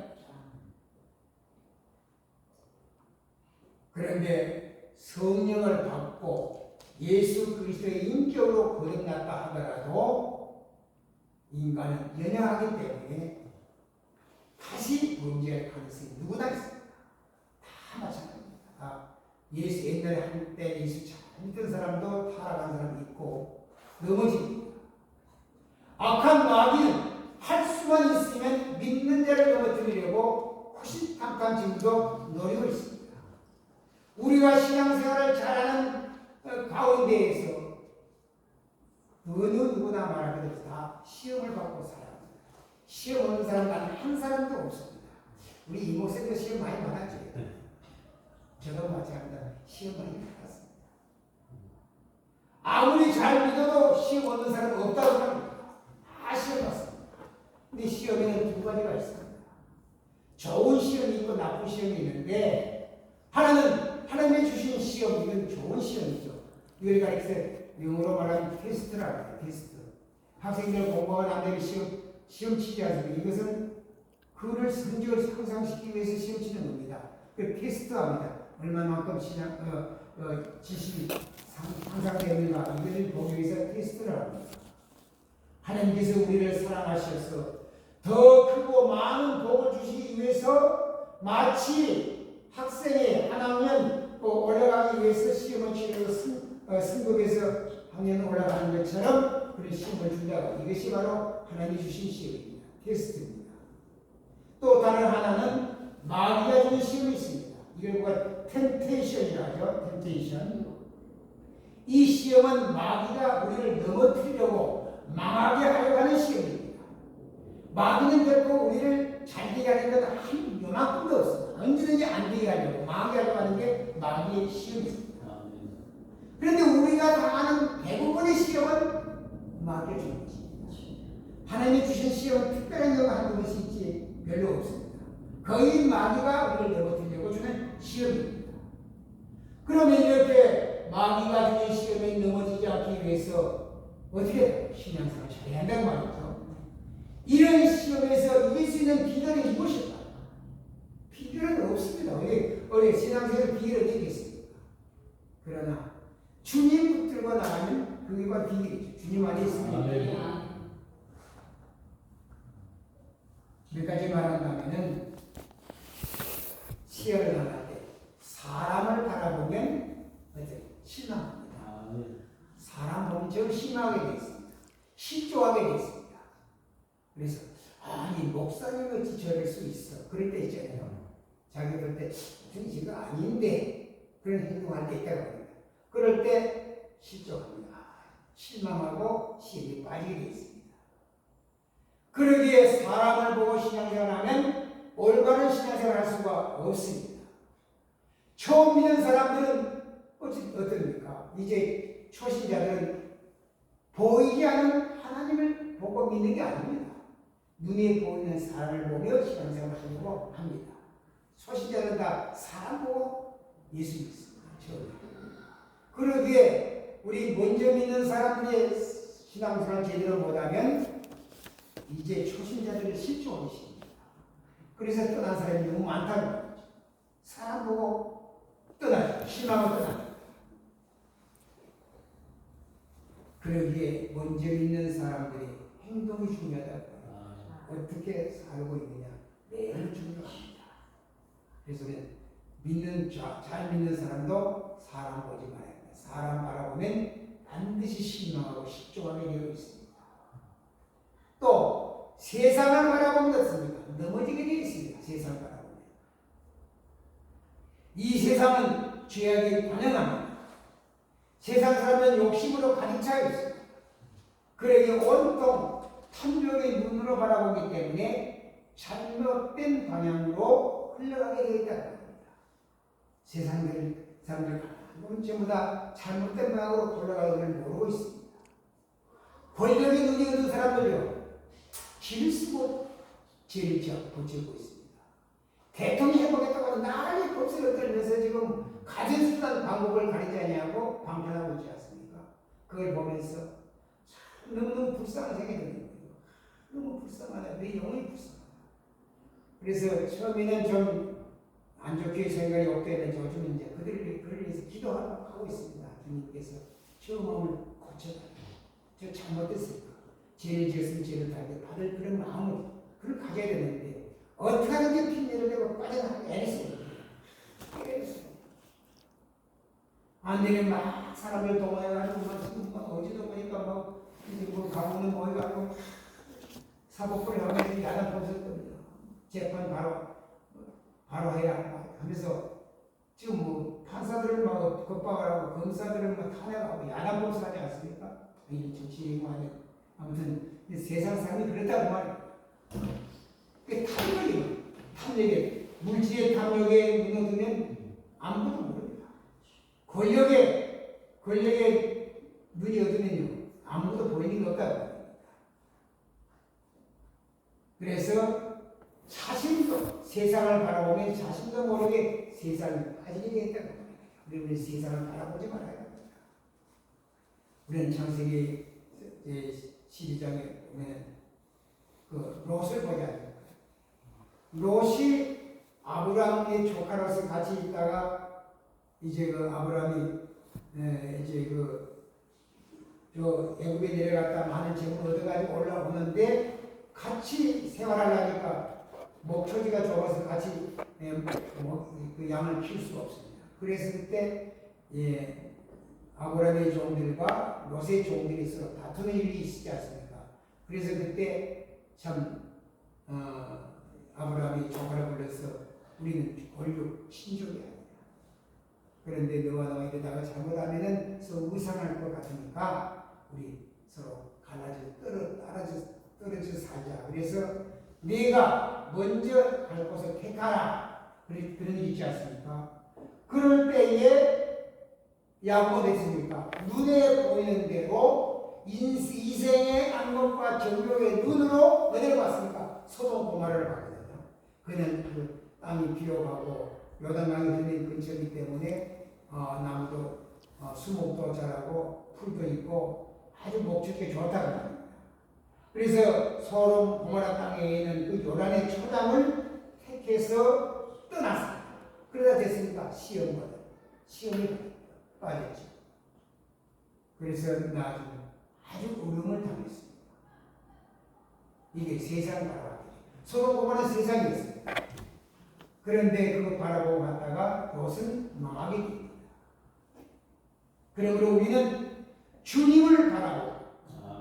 그런데 성령을 받고 예수 그리스도의 인격으로 거듭났다 하더라도 인간은 연약하기 때문에 다시 범죄할 가능성이 누구나 있습니다. 다 마찬가지입니다. 예수 옛날에 한때 예수 잘 믿던 사람도 타락한 사람이 있고 넘어집니다. 악한 마귀는 할 수만 있으면 믿는 자를 넘어뜨리려고 호시탐탐 지금도 노리고 있습니다. 우리가 신앙생활을 잘하는 가운데에서 어느 누구나 말하기로 다 시험을 받고 살아갑니다. 시험 없는 사람 단 한 사람도 없습니다. 우리 이목생도 시험 많이 받았죠. 저도 마찬가지입니다. 시험 많이 받았습니다. 아무리 잘 믿어도 시험 없는 사람은 없다고 합니다. 다 시험 받습니다. 근데 시험에는 두 가지가 있습니다. 좋은 시험이 있고 나쁜 시험이 있는데 하나는 하나님이 주신 시험, 이건 좋은 시험이죠. 이걸 가르쳐 영어로 말하면 테스트라고 해요. 테스트. 학생들 공부가 안 되면 시험 치지 않습니까? 이것은 그를 성적을 상상시키기 위해서 시험 치는 겁니다. 그 테스트합니다. 얼마만큼 지식이 상상되는가 이걸 보기 위해서 테스트를 합니다. 하나님께서 우리를 사랑하셔서 더 크고 많은 복을 주시기 위해서 마치 학생이 한 학년 올라가기 위해서 시험을 치르고 승급해서 학년 올라가는 것처럼 그런 시험을 준다고. 이것이 바로 하나님이 주신 시험입니다. 테스트입니다. 또 다른 하나는 마귀가 주는 시험이 있습니다. 이걸 우리가 템테이션이라 하죠. 템테이션. 이 시험은 마귀가 우리를 넘어뜨리려고 망하게 하려고 하는 시험입니다. 마귀는 결코 우리를 잘 되게 하는 것 한 요만큼도 없습니다. 언제든지 안 되게 하려고 망하게 하려고 하는 게 마귀의 시험입니다. 그런데 우리가 당하는 대부분의 시험은 마귀가 주는 것입니다. 하나님이 주신 시험은 특별한 경우 한두 번씩 있지 별로 없습니다. 거의 마귀가 우리를 넘어뜨리려고 주는 시험입니다. 그러면 이렇게 마귀가 주는 시험에 넘어지지 않기 위해서 어떻게 신앙생활을 잘해야 한다고 말이죠. 이런 시험에서 이길 수 있는 비결이 무엇일까? 비결은 없습니다. 우리 신앙생활 비결이 어디 있겠습니까? 그러나 주님 붙들고 나가면 그게 바로 비결이죠. 주님 안에 있습니다. 몇 가지 말한다면은 시험을 당할 때 사람을 바라보면 실망합니다. 사람 보면 저 실망하게 되어 있습니다. 실족하게 되어 있습니다. 그래서 아니 목사님 어찌 저럴 수 있어? 그럴 때 있잖아요. 자기 그럴 때 이거 아닌데 그런 행동할 때 있다고 합니다. 그럴 때 실족합니다. 실망하고 시험에 빠지게 되어 있습니다. 그러기에 사람을 보고 신앙생활하면 올바른 신앙생활을 할 수가 없습니다. 처음 믿는 사람들은 어떻습니까? 이제 초신자들은 보이지 않는 하나님을 보고 믿는 게 아닙니다. 눈에 보이는 사람을 보며 신앙생활을 하려고 합니다. 초신자들은 다 사람 보고 예수 믿습니다. 그러기에 우리 먼저 믿는 사람들의 신앙생활을 제대로 못하면 이제 초신자들을 실족하기 시작합니다. 그래서 떠난 사람이 너무 많다는 거죠. 사람 보고 떠나죠. 실망하고 떠나죠. 그러기에 먼저 믿는 사람들이 행동이 중요하다고. 어떻게 살고 있느냐 매우 중요합니다. 그래서 잘 믿는 사람도 사람 보지 말아야 합니다. 사람 바라보면 반드시 실망하고 실족하게 되어 있습니다. 또 세상을 바라보면 어떻습니까? 넘어지게 되어 있습니다. 세상을 바라보면. 이 세상은 죄악에 관영합니다. 세상 사람은 욕심으로 가득 차 있습니다. 그러기에 온통 탐욕의 눈으로 바라보기 때문에 잘못된 방향으로 흘러가게 되어 있다는 겁니다. 세상들 사람들 가만히 전부 다 잘못된 방향으로 흘러가는 걸 모르고 있습니다. 권력의 눈이 얻은 사람들요, 길을 쓰고 죄를 고치고 있습니다. 대통령이 해보겠다고 하는 나라의 법석을 떨면서 지금 가진수단 방법을 가리지 아니하고 방편하고 있지 않습니까? 그걸 보면서 참 너무너무 불쌍한 생각이 드는 거예요. 너무 불쌍하다. 내 영혼이 불쌍하다. 그래서 처음에는 좀 안 좋게 생각이 없게 되면 요즘 이제 그들을 위해서 기도하고 있습니다. 주님께서 저 마음을 고쳐달라. 저 잘못됐으니까 죄를 지었으면 죄를 받을 그런 마음을 그걸 가져야 되는데 어떻게 하든지 핑계를 대고 빠져나가게 애쓰는 거예요. 안 되면 막 사람을 동원해가지고 막 어제도 보니까 막 이제 뭐 가보는 모여가지고 사법부를 하면 야단 벗었거든요. 재판 바로 해야 하면서 지금 뭐 판사들을 막 겁박을 하고 검사들을 막 탄핵하고 야단 법석하지 않습니까? 이 정치인이 아무튼 세상 사람이 그렇다고 말이에요. 그 탐욕에 물질의 탐욕에 무너지면 아무것도 모릅니다. 권력에 눈이 얻으면요 아무것도 보이는 게 없다고 합니다. 그래서 자신도 세상을 바라보면 자신도 모르게 세상에 빠지게 되겠다고 합니다. 우리는 세상을 바라보지 말아야 합니다. 우리는 창세기 12장에 보면 그 롯을 보지 않습니까? 롯이 아브라함의 조카로서 같이 있다가 이제 그 아브라함이 이제 저 애굽에 내려갔다 많은 재물을 얻어가지고 올라오는데 같이 생활하려니까 목초지가 좁아서 같이 그 양을 키울 수가 없습니다. 그래서 그때 아브라함의 종들과 롯의 종들이 서로 다투는 일이 있지 않습니까? 그래서 그때 참 아브라함이 조카를 불러서 우리는 권력 친족이 아니야. 그런데 너와 나와 이러다가 잘못하면은 서로 의상할 것 같으니까 우리 서로 떨어져 살자. 그래서 네가 먼저 갈 곳을 택하라. 그런 일이 있지 않습니까? 그럴 때에 야곱은 됐습니까? 눈에 보이는 대로 이생의 안목과 정욕의 눈으로 어디를 봤습니까? 소돔 고모라를 봤거든요. 그는 그 땅이 비옥하고 요단강이 흐르는 근처이기 때문에 나무도 수목도 자라고 풀도 있고 아주 목축에 좋다고 합니다. 그래서 소돔 고모라 땅에 있는 그 요단의 초장을 택해서 떠났습니다. 그러다 됐습니까? 시험이 빠졌죠. 그래서 나중에 아주 어려움을 당했습니다. 이게 세상 바라보기. 소돔 고모라는 세상이었습니다. 그런데 그거 바라보고 갔다가 롯은 망하게 됩니다. 그러므로 우리는 주님을 바라보고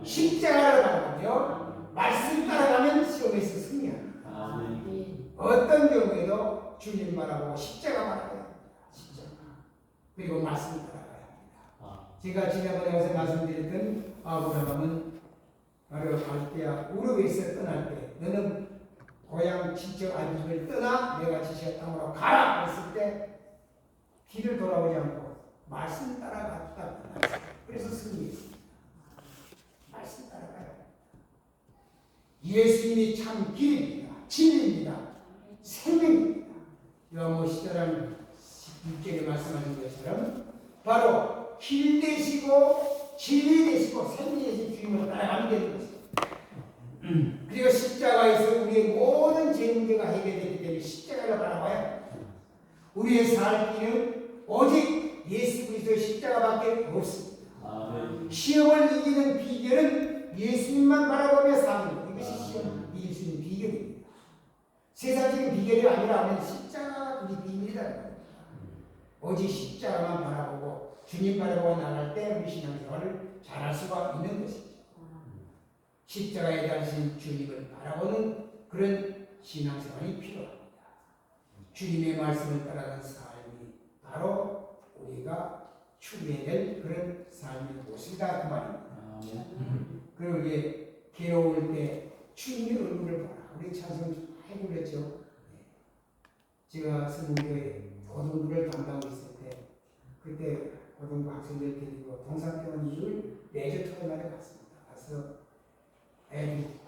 십자가를 바라보며 말씀 따라가면 시험에서 승리합니다. 어떤 경우에도 주님 바라보고 십자가 바라봐야 합니다. 십자가. 그리고 말씀 따라가야 합니다. 제가 지난번에 와서 말씀드렸던 아브라함은 바로 갈대아 우르에서 떠날 때 너는 고향 친척 아비집을 떠나 내가 지시한 땅으로 가라 그랬을 때 뒤를 돌아보지 않고 말씀 따라갔다. 그래서 승리했습니다. 말씀 따라가야 합니다. 예수님이 참 길입니다. 진리입니다. 생명입니다. 요한복음 10장 6절에 말씀하신 것처럼 바로 길 되시고 진리 되시고 생명 되신 주님을 따라가면 되는 것입니다. 그리고 십자가에서 우리의 모든 죄 문제가 해결되기 때문에 십자가를 바라봐야 합니다. 우리의 살 길은 오직 예수 그리스도의 십자가밖에 없습니다. 시험을 이기는 비결은 예수님만 바라보며 사는 것. 이것이 시험을 이길 수 있는 비결입니다. 세상적인 비결이 아니라 하면 십자가 우리 비밀이라는 겁니다. 오직 십자가만 바라보고 주님 바라보고 나갈 때 우리 신앙생활을 잘할 수가 있는 것이죠. 십자가에 달리신 주님을 바라보는 그런 신앙생활이 필요합니다. 주님의 말씀을 따라가는 삶이 바로 우리가 추구해야 될 그런 삶의 모습이다 그 말입니다. 그리고 이게 괴로울 때 주님의 얼굴을 봐라. 우리 찬송 많이 불렀죠. 제가 성교회 고등부를 담당하고 있을 때 그때 고등부 학생들 데리고 동산병원 일을 매주 토요일에 갔습니다. 가서 애들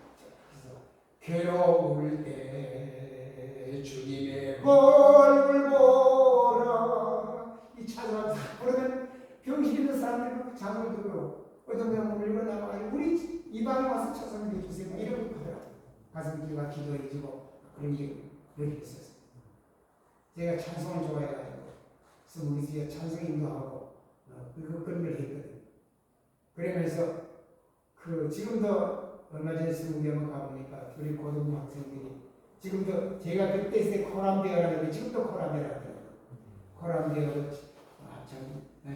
그래서 괴로울 때 주님의 얼굴 보라 이 찬송을 부르면 병실 있는 사람들이 잠을 들고 어떤 명을 읽고 나와가지고 우리 이 방에 와서 찬송을 해주세요 이러고 하더라고요. 가서 우리가 기도해주고 그런 일이 있었어요. 제가 찬송을 좋아해가지고 그래서 우리 집에 찬송 인도하고 그런 걸 했거든요. 그러면서 지금도 얼마 전에 수능대학원 가보니까 우리 고등부 학생들이 지금도 제가 그때 있을 때 코람대학원인데 지금도 코람대학원이에요. 코람대학원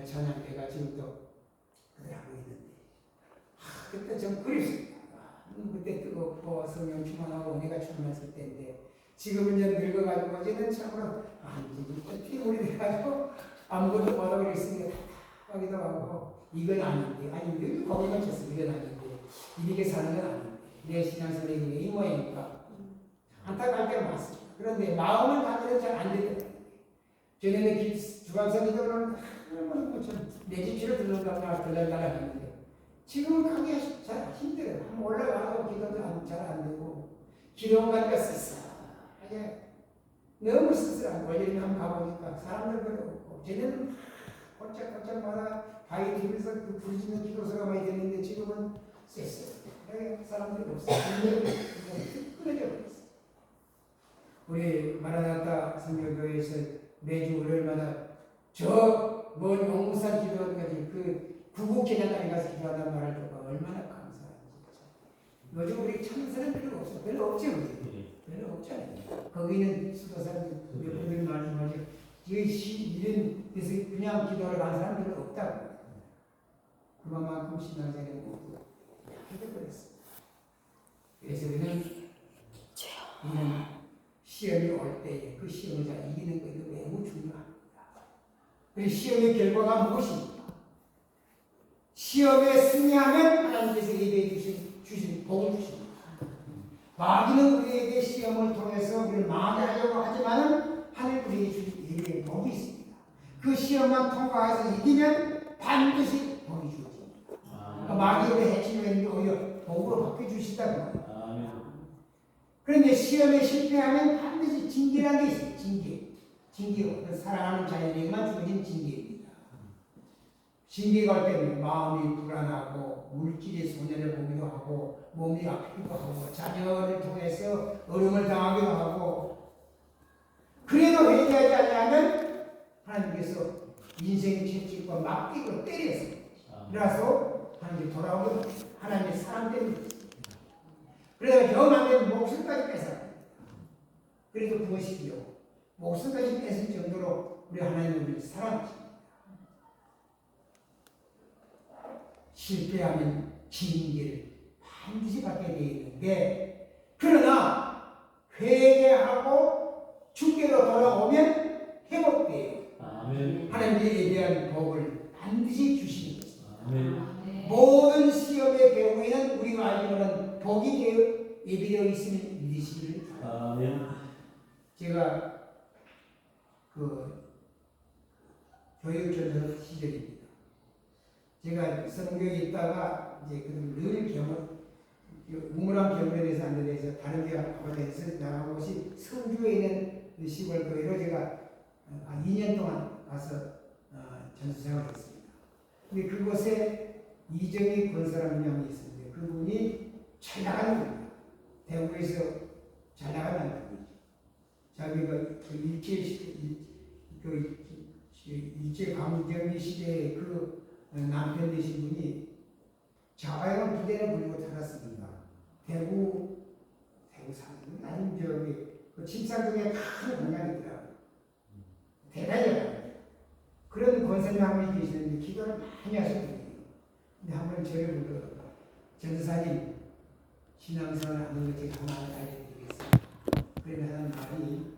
찬양대가 지금도 그들 하고 있는데 그때 좀 그립습니다. 그때 뜨겁고 성령 충만하고 내가 충만했을 때인데 지금은 이제 늙어가지고 어제는 참으로 피골이 돼가지고 아무것도 못하고 있으니까 답답하기도 하고 이건 아닌데 아니 늘 거기만 쳤어 이건 아닌데 이렇게 사는 건 아닌데 내 신앙생활이 이 모양이니까 안타까울 때가 많습니다. 그런데 마음을 가지는 잘 안 되더라고요. 전에는 주방선이들은 내 집치를 들러달라 했는데 지금은 가기가 잘 힘들어요. 한번 올라가고 기도도 잘 안 되고 기도원 가니까 씁쓸하게 너무 쓸쓸하고 원래는 한번 가보니까 사람들 별로 없고 전에는 꼴짝꼴짝마다 바위 뒤에서 그 부르짖는 기도소가 많이 들리는데 지금은 쎄쎄 사람들이 없어요. 끊어져 버렸어요. 우리 마라나타 선교교회에서 매주 월요일마다 먼 용산 기도원까지 그 구국기념관에 가서 기도한다는 말을 듣고 얼마나 감사한지. 요즘 우리 참사는 별로 없어요. 별로 없죠. 별로 없잖아요. 거기는 수도사들 몇분들이 말씀하죠. 이런 데서 그냥 기도를 간 사람 별로 없다고. 그만큼 신앙생활이 모두 해결버렸어요. 그래서 우리는 시험이 올 때에 그 시험을 잘 이기는 것도 매우 중요합니다. 그 시험의 결과가 무엇입니까? 시험에 승리하면 하나님께서 예배해 주신 복을 주십니다. 마귀는 우리에게 시험을 통해서 우리를 망하려고 하지만 하나님 우리에게 주신 예배의 복이 있습니다. 그 시험만 통과해서 이기면 반드시 복이 주어집니다. 그러니까 마귀를 해치려고 했는데 오히려 복으로 바꿔주시다고 합니다. 그런데 시험에 실패하면 반드시 징계라는 게 있어요. 징계로 사랑하는 자녀에게만 주어진 징계입니다. 징계가 올 때는 마음이 불안하고 물질의 손해를 보기도 하고 몸이 아프기도 하고 자녀를 통해서 어려움을 당하기도 하고 그래도 회개하지 않으면 하나님께서 인생의 채찍과 막대기로 때려서 그래서 하나님께 돌아오면 하나님의 사랑 때문에 그래서 경험하면 목숨까지 뺏어요. 그래도 그것이요. 목숨까지 뺏을 정도로 우리 하나님을 사랑하십니다. 실패하면 징계를 반드시 받게 되어 있는데 그러나 회개하고 주께로 돌아오면 회복돼요. 하나님께 대한 복을 반드시 주시는 것입니다. 모든 시험의 경우에는 우리가 알기로는 복이 예비되어 있음을 믿으시기를 바랍니다. 제가 교육전도 시절입니다. 제가 선교에 있다가 이제 늘 우물한 경험에 대해서 안 돼서 다른 데 가서 나간 곳이 성주에 있는 시골교회로 제가 한 2년 동안 가서 전수생활을 했습니다. 근데 그곳에 이정희 권사라는 형이 있었는데 그분이 잘 나가는 분이에요. 대구에서 잘 나가는 분이죠. 자기가 일제 강점기 시대에 남편 되신 분이 자가용 2대를 물고 살았습니다. 대구 사는 나는 그 침상 중에 큰 공간이 있더라고요. 대단히 많아요. 그런 권사님 한 분이 계시는데 기도를 많이 하시는 분이에요. 근데 한 번 저를 불러 전사님 신앙생활 하는 것 중에 하나 알려드리겠습니다. 그러면 하는 말이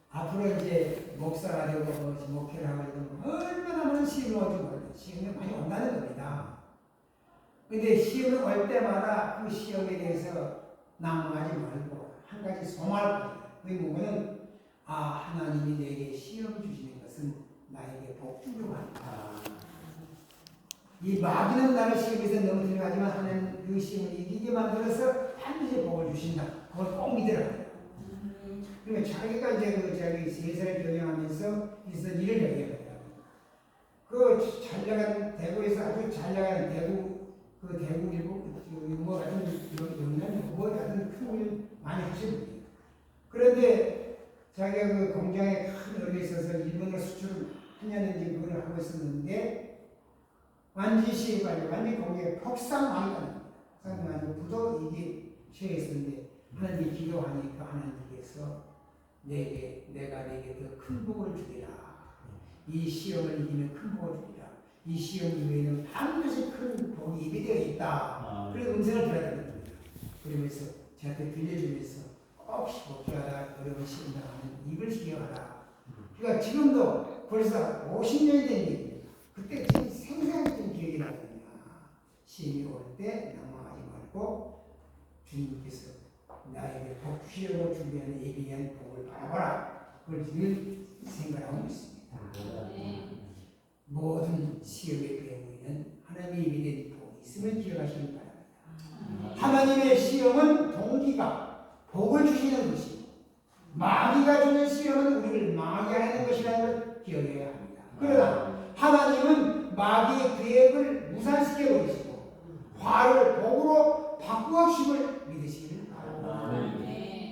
앞으로 이제 목사가 되고 목회를 하고 얼마나 많은 시험이 올지 몰라요. 시험이 많이 온다는 겁니다. 근데 시험이 올 때마다 그 시험에 대해서 낙망하지 말고 한 가지 소망을 가져요. 그 뭐는 하나님이 내게 시험 주시는 것은 나에게 복 주려고 한다. 이 마귀는 나를 시험에서 넘어뜨리려 하지만 하나님 그 시험을 이기게 만들어서 반드시 복을 주신다. 그걸 꼭 믿으라. 그러니까 자기가 이제 자기 3살을 경영하면서 있었던 일을 얘기하더라고요. 그 잘 나가는 대구에서 아주 잘 나가는 대구 일부 뭐 같은 영남 뭐 같은 큰 일 많이 하시는 분이에요. 그런데 자기가 그 공장에 큰 어려에 있어서 일본으로 수출을 하냐는지 그걸 하고 있었는데 완전히 시험까지 완전히 거기에 폭삭 많이 가는 거예요. 폭삭 부도 이게 처해 있었는데 하나님이 기도하니까 하나님께서 내가 내게 더 큰 복을 주리라. 이 시험을 이기면 큰 복을 주리라. 이 시험 이후에는 반드시 큰 복이 예비되어 있다. 그래서 음성을 들어야 됩니다. 그러면서 저한테 들려주면서 꼭 복귀하다 어려운 시험 당하면 입을 기억하라. 그러니까 지금도 벌써 50년이 된 얘기예요. 그때 지금 생생하게 좀 기억이 나거든요. 시험이 올 때 낙망하지 말고 주님께서 나에게 복 주시려고 준비하는 예비한 복을 바라보라. 그걸 늘 생각하고 있습니다. 모든 시험의 배후에는 하나님의 예비된 복이 있음을 기억하시기 바랍니다. 하나님의 시험은 동기가 복을 주시는 것이고 마귀가 주는 시험은 우리를 망하게 하는 것이라는 걸 기억해야 합니다. 그러나 하나님은 마귀의 계획을 무산시켜 버리시고 화를 복으로 바꾸어 주심을 믿으시기를 바랍니다.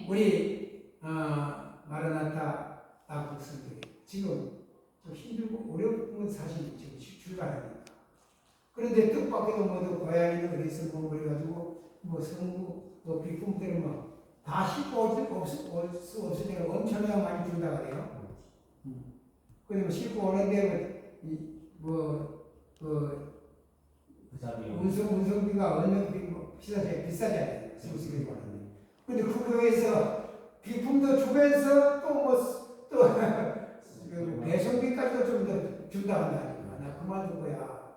우리 마라나타 남북선교회 지금 좀 힘들고 어려운 건 사실 지금 출발하니까. 그런데 뜻밖에도 뭐도 고향이나 어디서 뭐 그래가지고 뭐 성부 뭐 비품들은 뭐 다 싣고 올 수 없을 때가 엄청나게 많이 준다고 그래요. 그리고 싣고 오는데 운송비가 얼마나 비싸잖아요. 수수료가 많은데. 근데 그 교회에서 비품도 주면서 또 배송비까지도 좀 더 준다 한다니까. 나 그만두고야.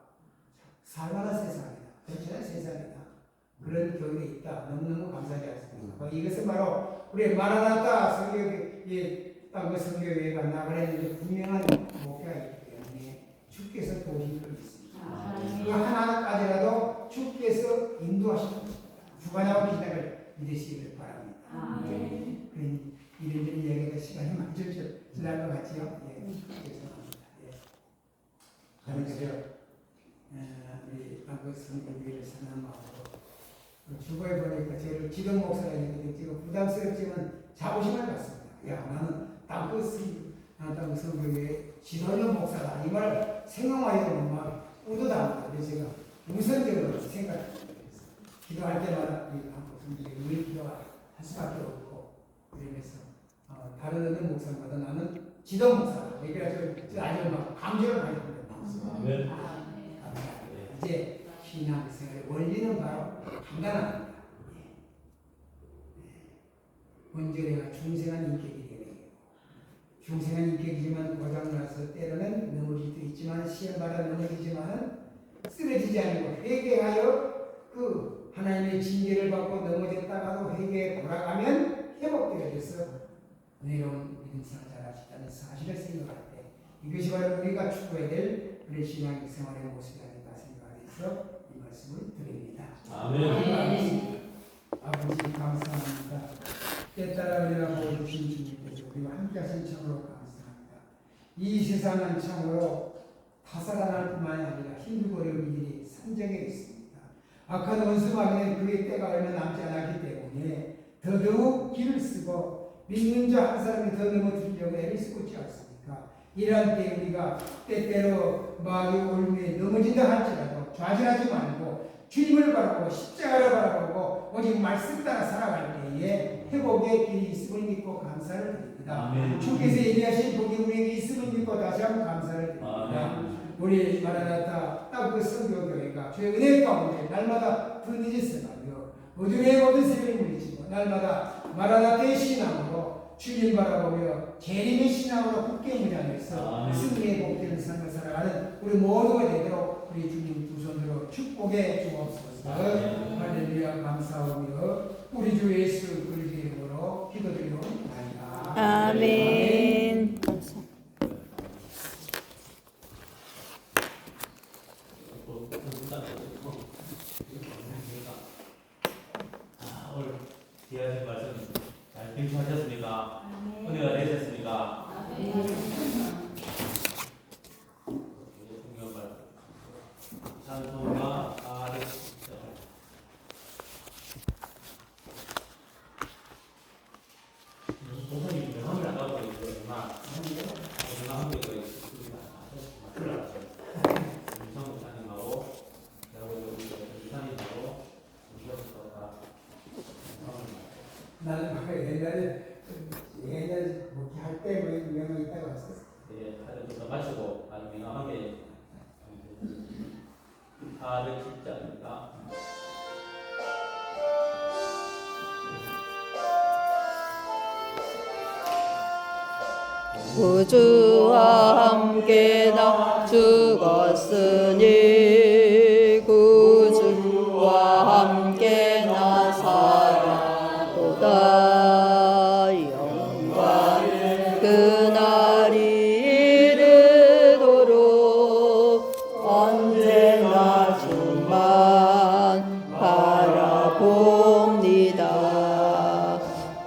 살만한 세상이다. 괜찮은 세상이다. 그런 교회가 있다. 너무너무 감사하지 않습니까? 이것은 바로 우리 마라나타 땅의 성교회가 나가려는 분명한 목표가 있기 때문에 주께서 도우실 것 있습니다. 그 하나까지라도 주께서 인도하시는 주관하고 계시다를 믿으시길 바랍니다. 이런 얘기가 시간이 많이 지날 것 같지요? 예, 죄송합니다. 예. 그래서 우리 한국 성교회를 사랑하고 주거에 보니까 저를 지동 목사가 있는데 지금 부담스럽지만 자부심을 갖습니다. 야, 나는 땅끝 성교회 지도령 목사다. 이 말 생각하기도 막 뿌듯합니다. 그래서 제가 우선적으로 생각합니다. 기도할 때마다 우리 한국 성교회 우리 기도할 수밖에 없고 그러면서 다른 어느 목사마다 나는 지도 목사다. 그래서 아주 막 감정을 많이 합니다. 이제 신앙생활의 원리는 바로 간단합니다. 먼저 내가 중생한 인격이 되는 거예요. 중생한 인격이지만 고장나서 때로는 넘어질 수 있지만 시험받아 넘어지지만 쓰러지지 않고 회개하여 그 하나님의 징계를 받고 넘어졌다가도 회개에 돌아가면 회복되어져서 은혜로운 믿음생활 잘하시다는 사실을 생각할 때 이것이 바로 우리가 추구해야 될 우리 신앙생활의 모습이 아닐까 생각해서 이 말씀을 드립니다. 아멘. 아버지 감사합니다. 때따라 우리가 보여주신 주님께서 우리와 함께 하신 참으로 감사합니다. 이 세상은 참으로 타살할 뿐만이 아니라 힘들고 어려운 일이 산적에 있습니다. 악한 원수마귀는 그의 때가 얼마 남지 않았기 때문에 더더욱 길을 쓰고 믿는 자 한 사람이 더 넘어뜨리려고 애를 쓰고 있지 않습니까? 이러한 때 우리가 때때로 마귀 올무에 넘어진다 할지라도 좌절하지 말고 주님을 바라보고 십자가를 바라보고 오직 말씀 따라 살아갈 때에 회복의 길이 있음을 믿고 감사를 드립니다. 아멘. 주께서 예비하신 복이 우리에게 있음을 믿고 다시 한번 감사를 드립니다. 아멘. 우리 마라나타 땅끝 선교교회가 주의 은혜 가운데 날마다 부르짖었으며 어둠의 모든 세력을 물리치고 날마다 마라나타의 신앙으로 주님 바라보며 재림의 신앙으로 굳게 무장해서 아멘. 승리의 복되는 삶을 살아가는 우리 모두가 되도록 우리 주님 두 손으로 축복해 주옵소서. 아멘. 할렐루야 감사하며 우리 주 예수 그리스도의 이름으로 기도드리옵나이다. 아멘. 오늘 귀하신 말씀 잘 경청하셨습니까? 아멘. 은혜가 되셨습니까? 아멘. 성경 말씀 찬송가 410절 목사님 명함을 안 가고 있구나. 명함 한개 더 있습니다. 김성국 사님하고 제가 우리 이사님하고 오셨다가 나는 옛날에 목회할 때 명이 있다고 했었어. 예, 다들 좀 마치고 아주 명함하게 410자입니다. 구주와 함께 나 죽었으니 구주와 함께 나 살아도다 영광의 그날이 이르도록 언제나 주만 바라봅니다.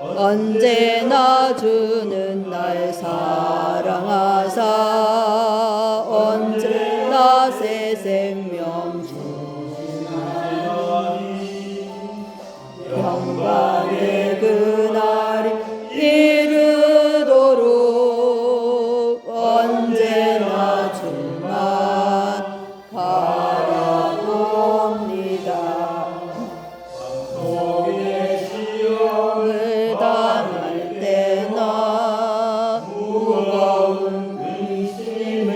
언제나 주는 날 사랑하사 언제나 새 생명 주시나니 영광의 그날이 이르도록 언제나 주만 바라봅니다. 속의 시험을 당할 때나 무거운 근심이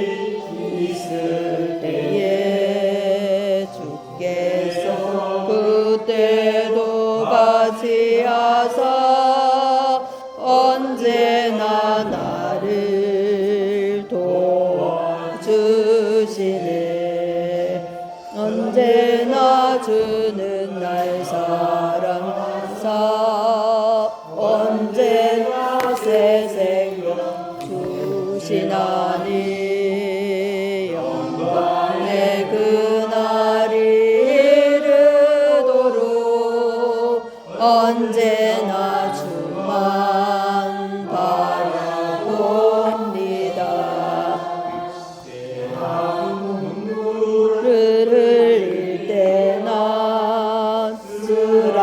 있을 때에 주께서 그때도 같이 하사 언제나 나를 도와주시네. 언제나 주는 날 사랑하사 언제나 새 생명 주시나니 영광의 그날이 이르도록 언제나 주만 바라봅니다. 눈물을 흘릴 때나 쓰라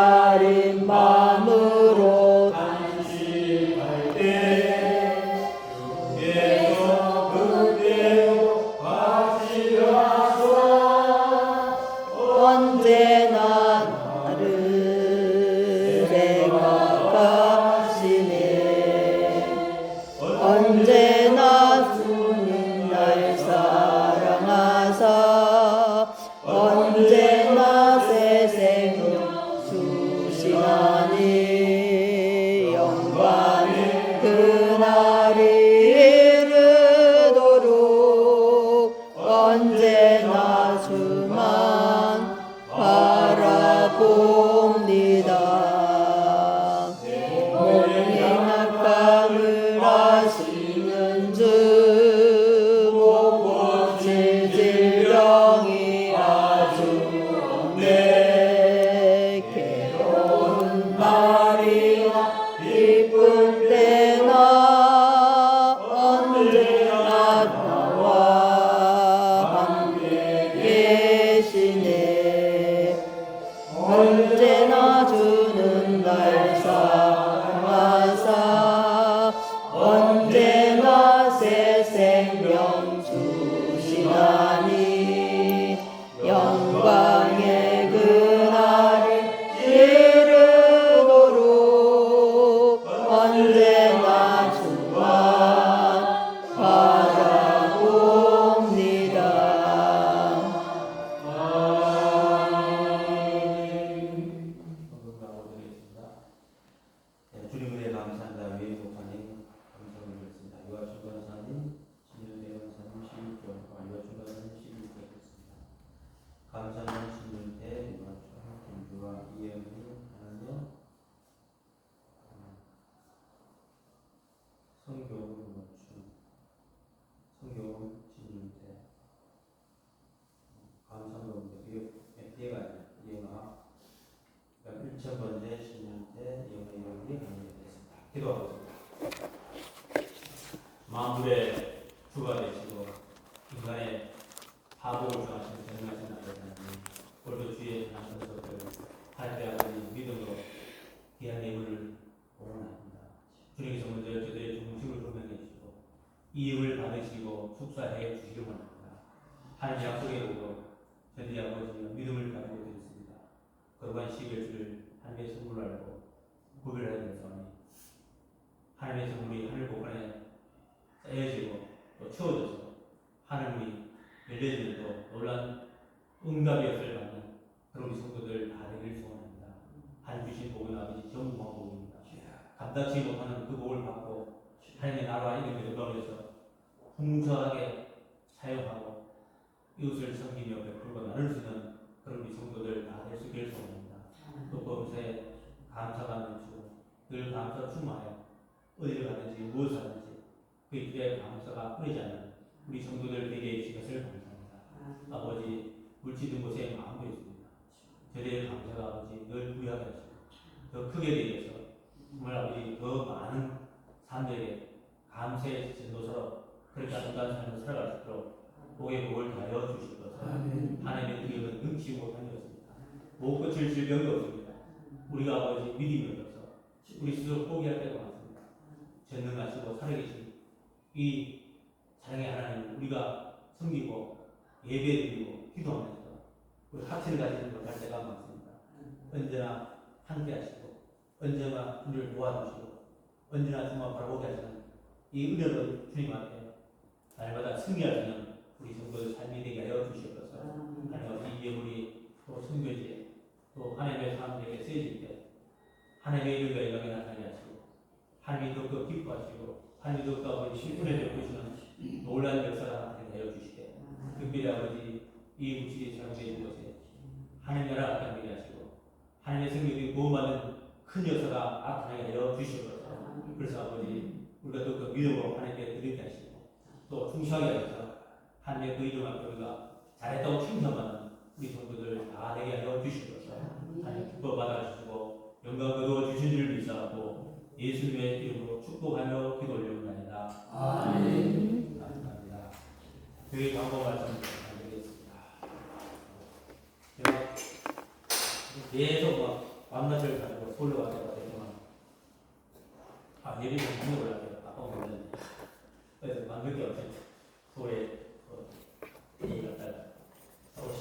화복을 정하시는 전능하신 아버지 하나님, 오늘도 주의 하나님 것을 하나님의 아버지 믿음으로 귀한 예물을 공헌합니다. 주님께서 먼저 저들의 중심을 조명해 주시고 이익을 받으시고 축사해 주시기 원합니다. 하나님 약속의 보고 저들의 아버지가 믿음을 가지고 드렸습니다. 거룩한 11주를 하나님의 선물로 알고 구별해야 되는 상황이 하나님의 선물이 하늘 공간에 쌓여지고 또 채워져서 하늘문이 열려지는 또 놀란 응답의 역사를 받는 그런 우리 성도들 다 되길 소원합니다. 하나님 주신 복은 아버지 전무한 복입니다. 감당치 못하는 그 복을 받고 하나님의 나라와 이름의 영광을 위해서 풍성하게 사용하고 이웃을 섬기며 베풀고 나눌 수 있는 그런 우리 성도들 다 될 수 있기를 소원합니다. 또 범사에 감사가 넘치고 늘 감사 충만하여 어디를 가든지 무엇을 하든지 그 입에 감사가 끊이지 않는 우리 성도들 되게 해주신 것을 감사합니다. 아버지 물치든 곳에 마음도 있습니다. 저희의 감사가 아버지 늘 부여하게 하시고 더 크게 되게 해서 정말 아버지 더 많은 사람들에게 감사의 전도서로 그렇게 아름다운 삶을 살아갈 수 있도록 복의 복을 다하여 주시옵소서. 하나님의 능력은 능치 못한 것입니다. 못 고칠 질병도 없습니다. 우리가 아버지 믿음이 없어서 우리 스스로 포기할 때가 많습니다. 전능하시고 살아계신 이 사랑의 하나님 우리가 섬기고 예배드리고 기도하면서 우리 확신을 가지지 못할 때가 많습니다. 언제나 함께 하시고 언제나 우리를 도와주시고 언제나 정말 바라보게 하시는 이 은혜로운 주님 앞에 날마다 승리하시는 우리 성도의 삶이 되게 하여 주시옵소서. 하나님 이 예물이 또 성교지에 또 하나님의 사람들에게 쓰여질 때 하나님의 이름과 영광이 나타나게 하시고 하나님이 더욱더 기뻐하시고 하나님이 더욱더 아버지 신분에 베푸시는 놀라운 역사가 되게 하여 주시되 특별히 아버지 이 우주에 사용되어 있는 것에 하나님 나라 나타나게 하시고 하나님의 성령이 구원받는 큰 역사가 나타나게 하여 주시옵소서. 그래서 아버지 우리가 더욱더 믿음으로 하나님께 드리게 하시고 또 충실하게 하셔서 하나님의 그 이름 앞에 우리가 잘했다고 칭찬받는 우리 성도들 다 되게 하여 주시옵소서. 하나님 기뻐 받아주시고 영광 거두어 주신 줄 믿사하고 예수님의 이름으로 축복하며 기도 올려옵나이다. 아멘. 감사합니다. 교회 광고 말씀 드리겠습니다. 제가 계속 막 밤낮을 가지고 서울로 왔다가 되지만 예비 좀 올라가요. 아까 오는데 그래서 만극이 없이 서울에 갔다가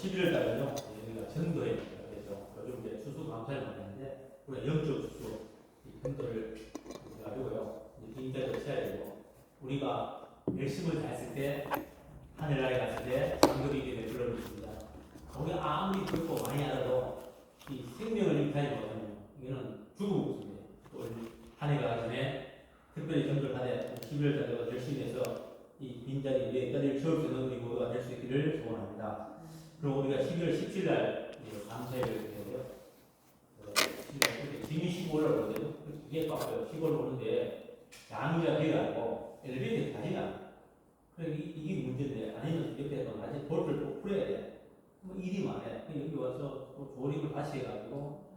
11월 달에요. 여기가 전도에 그래서 요즘 이제 수수 감사를 많이 하는데 우리가 영적 수수 이 전도를 가지고요. 빈자리를 쳐야 되고 우리가 열심을 다했을 때 하늘나라에 갔을 때 상급이 되게 불러주십니다. 우리가 아무리 듣고 많이 알아도 이 생명을 잃지 못하면 이거는 죽은 모습이에요. 또 한 해가 가기 전에 특별히 전도를 하되 11월 달에 열심히 해서 이 빈자리 내 자리를 채울 수 있는 우리 모두가 될 수 있기를 소원합니다. 그리고 우리가 12월 17일 날 감사회를 해요. 짐이 쉬고 올라오거든요. 이게 바빠요. 쉬고 오는데 양자 배가 아니고 엘리베이터에 가지가 그래 이게 문제인데 아니면 옆에서 낮에 볼을 꼭 풀어야 돼. 뭐 일이 많아. 여기 와서 또 조립을 다시 해가지고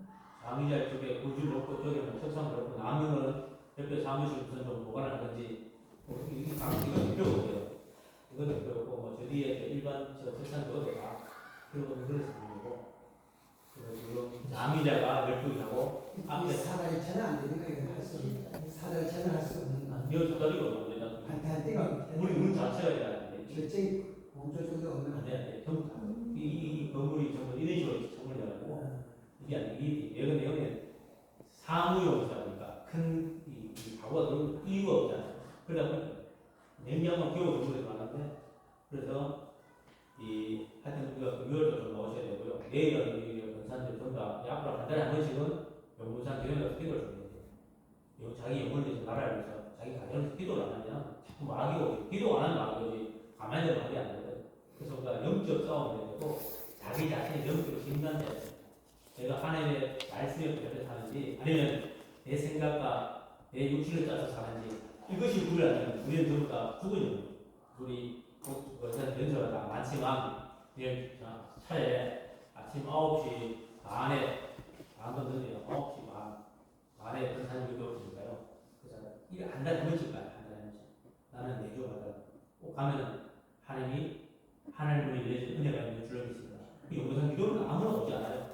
장의자 쪽에 굴줄 놓고 쪽에 책상 놓고 남은 옆에 사무실 무슨 좀 보관을 하든지 이게 이건 필요가 없어요. 이거는 필요 없고 뭐 저 뒤에 일반 저 책상 넣어도 다 필요 없는 그릇이 있고 그리고 장의자가 12개하고 앞에 사다리차는 안 되는 거예요. 할 수 없는 사다리차는 할 수 없는 거. 미어서 떨리고 그냥 한 대가 우리 문 자체가 돼야 돼. 결정이 공조 쪽에 없는 안 돼. 전부 다. 이 건물이 전부 이런 식으로 정리해가지고 이게 아니 이게 여기 사무용사니까 큰이 가구가 들어올 이유가 없잖아요. 그러다 보니까 냉장고 기호 건물이 많은데 그래서 이 하여튼 우리가 금요일도 좀 나오셔야 되고요. 내일은 이 권사님들 전부 다 앞으로 한 달에 한 번씩은 영문상 기도를 기도를 좀 해야 돼요. 자기 영혼을 위해서 나라를 위해서 자기 가정에서 기도를 안 하면 자꾸 마귀가 오지. 기도 안 하면 마귀가 오지. 가만히 있는 마귀 안 되거든. 그래서 우리가 영적 싸움을 해야 되고 자기 자신이 영적으로 진단해야 돼요. 내가 하나님의 말씀에 붙여 사는지 아니면 내 생각과 내 육신을 짜서 사는지 이것이 구별 안 되면 우리는 전부 다 죽은 영혼. 우리 원사님 연세가 다 많지만 내일 차에 아침 9시 반에 반도 늦네요. 9시 반에 원사님 기도 오시니까요. 그래서 이게 한 달에 한 번씩 가요. 한 달에 한 번씩. 나는 매주마다 꼭 가면은 하나님이 하나님이 내신 은혜가 있는 줄로 믿습니다. 이 영상 기도는 아무나 오지 않아요.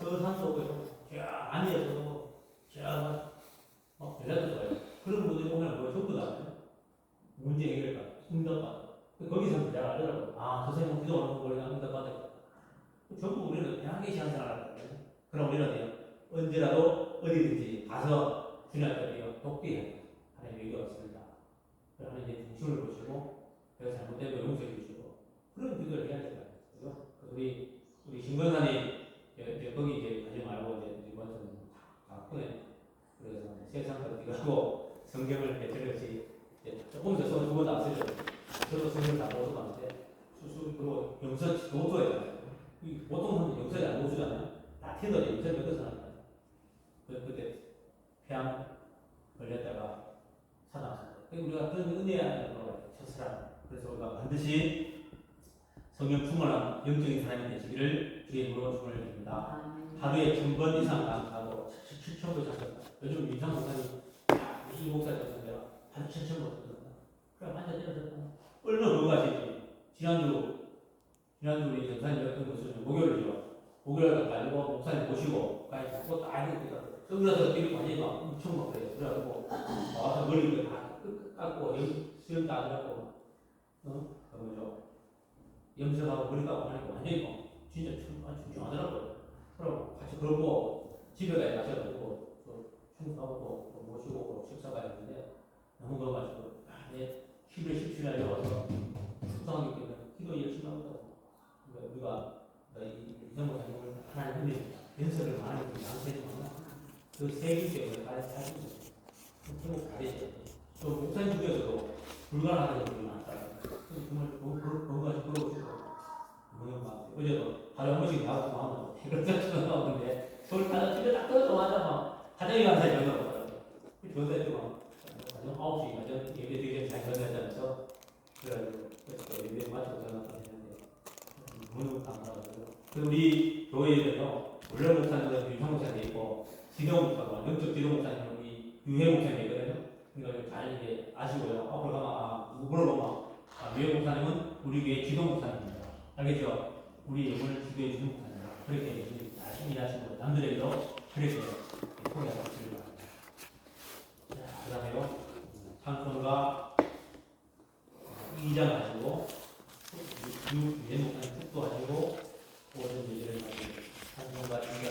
저 산도 오고요. 쫙 안에서 쫙막 전라도 좋아요. 그런 분들이 오면 뭐 전부 다 문제 해결가, 응답받아. 거기서 잘 알더라고요. 아, 저 사람 기도하는 거 우리가 응답받아. 전부 우리는 편하게 신앙생활 하거든요. 그럼 우리는 언제라도 어디든지 가서 주님 앞에 돕게 해요. 하나님 얘기가 없습니다. 하나님 중심을 보시고 내가 잘못되면 용서해 주시고 그런 기도를 해야 돼요. 그죠? 우리 신건사님 이제 거기 이제 가지 말고 이제 이번에는 바꾸네. 그래서 세상과 기도하고 성경을 배틀같이 조금 더 두 번 안 쓰죠. 저도 성경을 다 보고 봤는데 수술 그리고 영서 노트에잖아요. 보통 영서를 안 보시잖아요. 라틴어로 영서를 몇 써놨어요. 그때 폐암 걸렸다가 살아났어요. 우리가 그런 은혜 안에 들어가요. 첫사랑. 그래서 우리가 반드시 성령 충만한 영적인 사람이 되시기를 주의 이름으로 축원을 드립니다. 하루에 1000번 이상 강하고 7,000번 이상 요즘 유상 목사님 이 목사님 같은데요. 한 7,000번 썼습니다. 그래 완전 때려졌다. 얼마나 건강하시지. 지난주 우리 전사님 같은 것은 목요일이죠. 목요일 가지고 목사님 모시고 가지고 다 알고 선글라스 끼고 완전히 막 엄청 막 그래요. 그래가지고 와서 머리 다 깎고 수염 다 하고 뭐죠? 염색하고 머리 깎고 하니까 완전히 막 진짜 중요하더라고요. 그럼 같이 걸고 집에 가셔가지고 충분하고 모시고 식사 가야 되는데 너무 그래가지고 내 10일 17일에 와서 축성하기 때문에 기도 열심히 하고 우리가 이런 거 가지고 하나님 연설을 많이 양세지만 그 세기 때문에 살수 있어요. 태국 잘해줘요. 또 목사님 중에서도 불가능한 분이 많다. 정말 건강하시 부러우시고 어제도 하루에 한 번씩 나와서 마음을 그렇게 나오는데 서울 타다 집에 딱 떨어져마자 가정에 간 사람이 전화 왔어요. 전화 때만 가정 9시 가정 예배 되게 잘 전화하면서 그래가지고 예배 마치고 전화 했는데 너무 감사하고요. 우리 교회에는요 원래 목사님은 유형 목사님 있고 지도 목사가 영적 지도 목사님은 우리 유해 목사님 있거든요. 그러니까 잘 이제 아시고요. 앞으로 가면 물어보면 유해 목사님은 우리 교회 지도 목사님입니다. 알겠죠? 우리 영혼을 지도해 주는 목사입니다. 그렇게 열심히 일하시고 남들에게도 그렇게 포기하시길 바랍니다. 자, 그 다음에요. 찬송가 2장 하시고 유해 목사님 축도 하시고 모든 예배를 하시고 찬송가 2장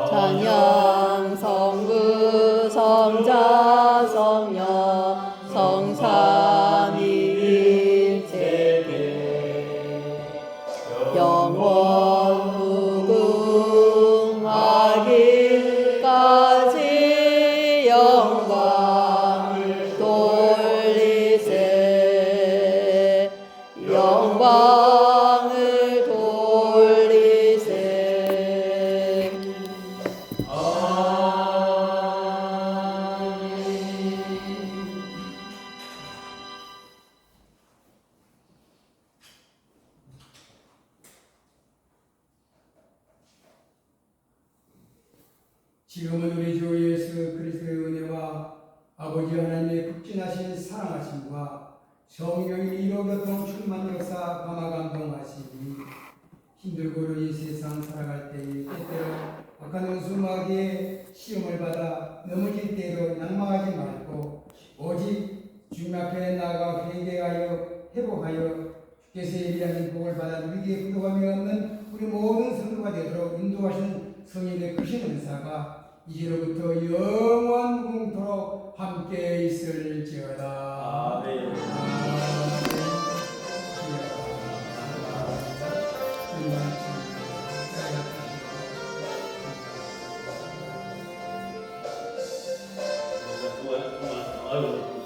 찬양 성부 성자 성령 성삼위일체계 영원 무궁하기까지 영광을 돌리세 영광을 돌리세 지금은 우리 주 예수 그리스도의 은혜와 아버지 하나님의 극진하신 사랑하심과 성령이 이로교통 충만 역사 감화 감동하시니 힘들고 이 세상 살아갈 때에 때때로 악한 은수마귀의 시험을 받아 넘어질 때로 낭망하지 말고 오직 주님 앞에 나아가 회개하여 회복하여 주께서 예비하신 복을 받아 누리기에 부족함이 없는 우리 모든 성도가 되도록 인도하시는 성령의 크신 은사가 이제로부터 영원 무궁토록 함께 있을지어다. 아멘. 아유.